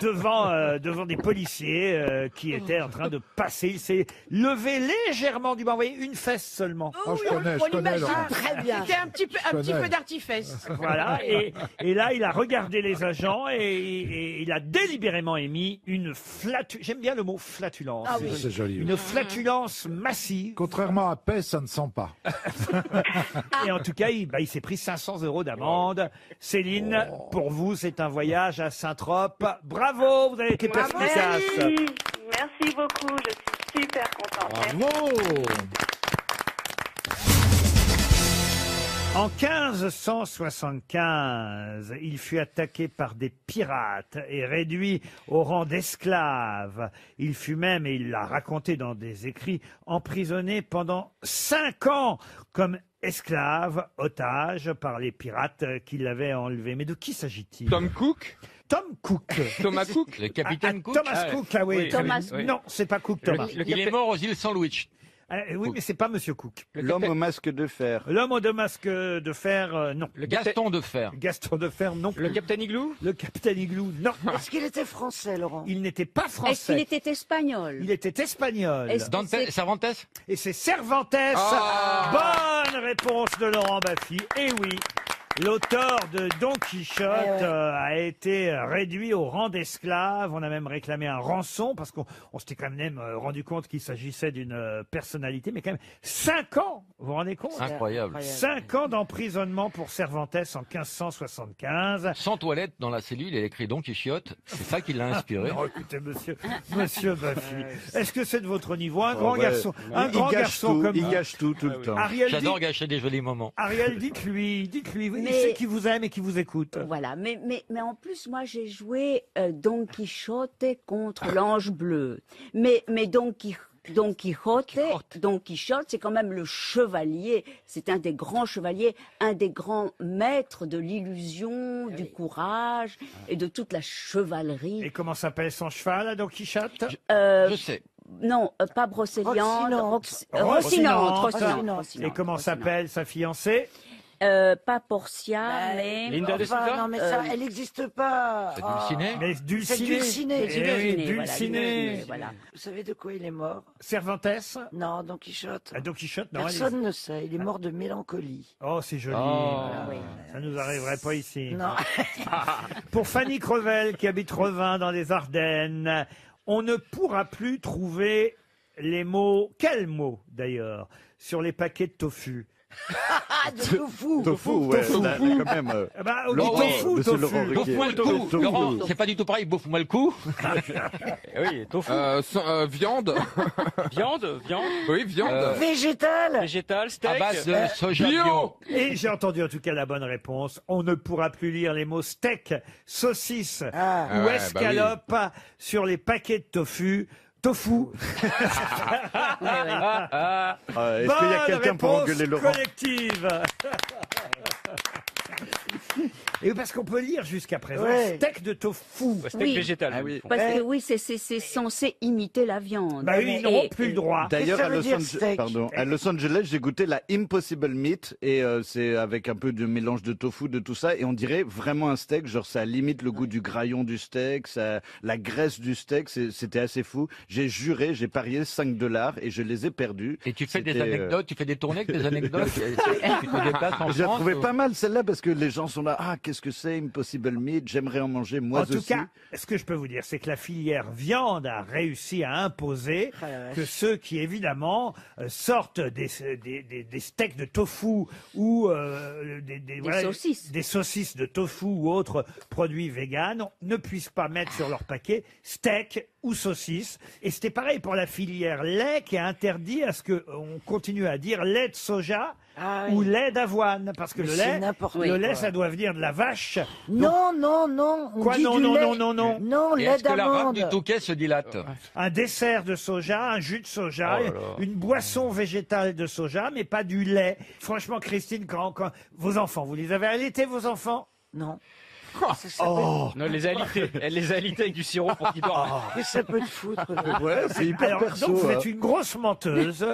devant des policiers qui étaient en train de passer. Il s'est levé légèrement du banc. Vous voyez, une fesse seulement. Oh, je connais, Laurent. Très bien. C'était un petit peu d'artifice. Voilà, et là, il a regardé les agents et il a délibérément émis une flatulence. J'aime bien le mot flatulence. Ah oui. C'est joli. Une flatulence massive. Contrairement à Pez, ça ne sent pas. Et en tout cas, il s'est pris 500 € d'amende. Céline, pour vous, c'est un voyage à Saint-Trope. Bravo, vous avez été perspicace. Merci beaucoup, je suis super contente. Bravo. En 1575, il fut attaqué par des pirates et réduit au rang d'esclave. Il fut même, et il l'a raconté dans des écrits, emprisonné pendant 5 ans comme esclave, otage par les pirates qui l'avaient enlevé. Mais de qui s'agit-il? Tom Cook? Tom Cook. Thomas Cook? Le capitaine Cook. Thomas Cook, ah oui. Oui. Non, c'est pas Cook, Thomas. Il est mort aux îles Sandwich. Oui, mais c'est pas Monsieur Cook. L'homme au masque de fer. L'homme au masque de fer, non. Le Gaston de fer. Gaston de fer, non. Le Capitaine Igloo? Le Capitaine Igloo, non. Est-ce qu'il était français, Laurent? Il n'était pas Est-ce français. qu'il était espagnol? Il était espagnol. Est-ce que c'est- Cervantes? Et c'est Cervantes. Bonne réponse de Laurent Baffy. Eh oui. L'auteur de Don Quichotte a été réduit au rang d'esclave. On a même réclamé un rançon parce qu'on s'était quand même rendu compte qu'il s'agissait d'une personnalité. Mais quand même, 5 ans, vous vous rendez compte? Incroyable. 5 ans d'emprisonnement pour Cervantes en 1575. Sans toilette dans la cellule, il écrit Don Quichotte. C'est ça qui l'a inspiré. Non, écoutez, monsieur Baffy, est-ce que c'est de votre niveau? Un grand ouais. garçon, un Il grand gâche garçon tout, comme il vous. gâche tout le temps. Ariel, J'adore gâcher des jolis moments. Ariel, dites-lui, il Mais- sait qui vous aime et qui vous écoute. Voilà, mais en plus, moi, j'ai joué Don Quichotte contre l'Ange Bleu. Mais Don Quichotte, c'est quand même le chevalier. C'est un des grands chevaliers, un des grands maîtres de l'illusion, du courage et de toute la chevalerie. Et comment s'appelle son cheval, à Don Quichotte? Je sais. Non, pas Brocéliande, Rocinante. Rocinante. Et comment s'appelle sa fiancée? Pas Portia, mais... Linda de Silva? Non, mais ça, elle n'existe pas. C'est Dulcinée? Mais C'est Dulcinée. Dulcinée. Eh oui, Dulcinée, voilà, Dulcinée. Dulcinée, voilà. Vous savez de quoi il est mort? Cervantes? Non, Don Quichotte. À Don Quichotte, non. Personne ne sait. Il est mort de mélancolie. Oh, c'est joli. Oh. Ça nous arriverait pas ici. Non. Pour Fanny Crevel, qui habite Revin dans les Ardennes, on ne pourra plus trouver les mots, quels mots d'ailleurs, sur les paquets de tofu. Tofu. Tofu, ouais, là, quand même. Bah, on dit Laurent, tofu, monsieur tofu. Laurent Ruquier. Bouffe-moi le coup. Tofu. Laurent, c'est pas du tout pareil, bouffe-moi le coup. Oui, tofu. Viande? Viande? Oui, viande. Végétal. Végétal, steak. À base de soja bio. bio. Et j'ai entendu en tout cas la bonne réponse. On ne pourra plus lire les mots steak, saucisse Ah. ou Ouais, escalope sur les paquets de tofu. Tofu. Est-ce qu'il y a quelqu'un pour Bonne engueuler réponse Laurent? collective. Et parce qu'on peut lire jusqu'à présent Ouais. steak de tofu. Steak Oui. végétal. Ah oui. Parce que oui, c'est censé imiter la viande. Bah oui, ils n'auront plus le droit. D'ailleurs, Qu'est-ce à que ça veut Los, dire, steak à Los Angeles, j'ai goûté la Impossible Meat et c'est avec un peu de mélange de tofu, de tout ça, et on dirait vraiment un steak. Genre, ça limite le goût du graillon du steak, la graisse du steak. C'était assez fou. J'ai juré, j'ai parié $5 et je les ai perdus. Et tu fais des C'était, anecdotes, tu fais des tournées avec des anecdotes. Tu te déplaces en J'ai France. trouvé pas mal celle-là parce que les gens sont là. Ah, qu'est-ce que c'est Impossible Meat? J'aimerais en manger moi En tout aussi. cas, ce que je peux vous dire, c'est que la filière viande a réussi à imposer que ceux qui, évidemment, sortent des steaks de tofu ou des saucisses de tofu ou autres produits véganes ne puissent pas mettre sur leur paquet steak ou saucisse. Et c'était pareil pour la filière lait qui a interdit à ce qu'on continue à dire lait de soja ou lait d'avoine. Parce que Mais le c'est lait, n'importe le lait, quoi. ça doit venir de la vache. Non. On Quoi, dit non, du non, lait. non, non, non. Non, Et lait est-ce que la rame d'amande. du Touquet se dilate? Un dessert de soja, un jus de soja, Oh là là. une boisson végétale de soja, mais pas du lait. Franchement, Christine, quand vos enfants, vous les avez allaités, vos enfants? Non. Oh. Non, elle les a alités. Elle les a alités avec du sirop pour qu'ils dorment. Et ça peut te foutre. Ouais, c'est hyper Alors, perso. donc vous hein. êtes une grosse menteuse,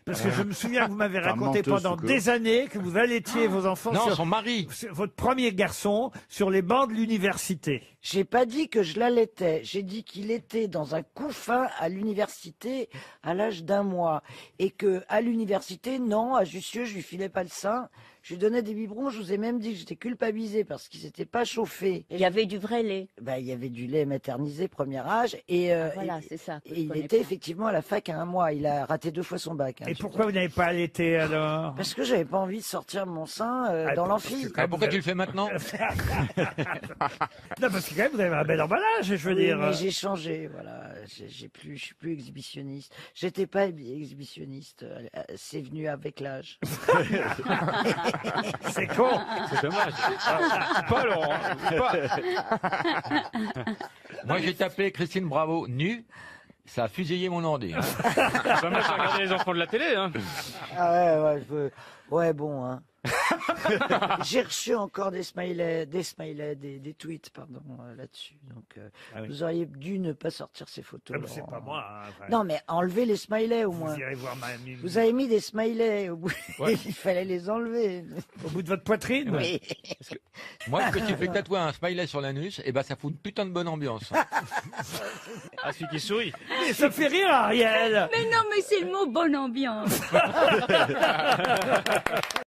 Parce que je me souviens que vous m'avez Enfin, raconté menteuse, pendant tout court. des années que vous allaitiez vos enfants Non, sur son mari. votre premier garçon sur les bancs de l'université. J'ai pas dit que je l'allaitais. J'ai dit qu'il était dans un couffin à l'université à l'âge d'1 mois. Et que à l'université, non, à Jussieu, je lui filais pas le sein. Je lui donnais des biberons. Je vous ai même dit que j'étais culpabilisée parce qu'il s'était pas chauffé. Il y avait du vrai lait. Ben, il y avait du lait maternisé, premier âge. Et, Voilà, c'est ça. et il était effectivement à la fac à 1 mois. Il a raté 2 fois son bac. hein, Et tu pourquoi vous n'avez pas allaité alors? Parce que j'avais pas envie de sortir mon sein dans l'amphi. Pourquoi tu le fais maintenant? Non, parce que quand même, vous avez un bel emballage, je veux dire. Mais j'ai changé, voilà. Je suis plus exhibitionniste. J'étais pas exhibitionniste. C'est venu avec l'âge. C'est con. C'est dommage. Pas Laurent. Moi, j'ai tapé Christine Bravo nue. Ça a fusillé mon ordi. Hein. Bah, moi, j'ai regardé les enfants de la télé. Hein. Ah ouais, ouais, bon, hein. J'ai reçu encore des smileys, des tweets, pardon, là-dessus. Donc, vous auriez dû ne pas sortir ces photos. C'est Laurent. pas moi. Hein, enfin. Non, mais enlevez les smileys au moins. Vous irez voir ma amie. Vous avez mis des smileys au bout. Ouais. Il fallait les enlever. Au bout de votre poitrine? Oui. Moi, quand tu fais tatouer un smiley sur l'anus, et ben ça fout une putain de bonne ambiance. Ah, celui qui sourit. Mais ça fait rire, Ariel. Mais non, mais c'est le mot bonne ambiance.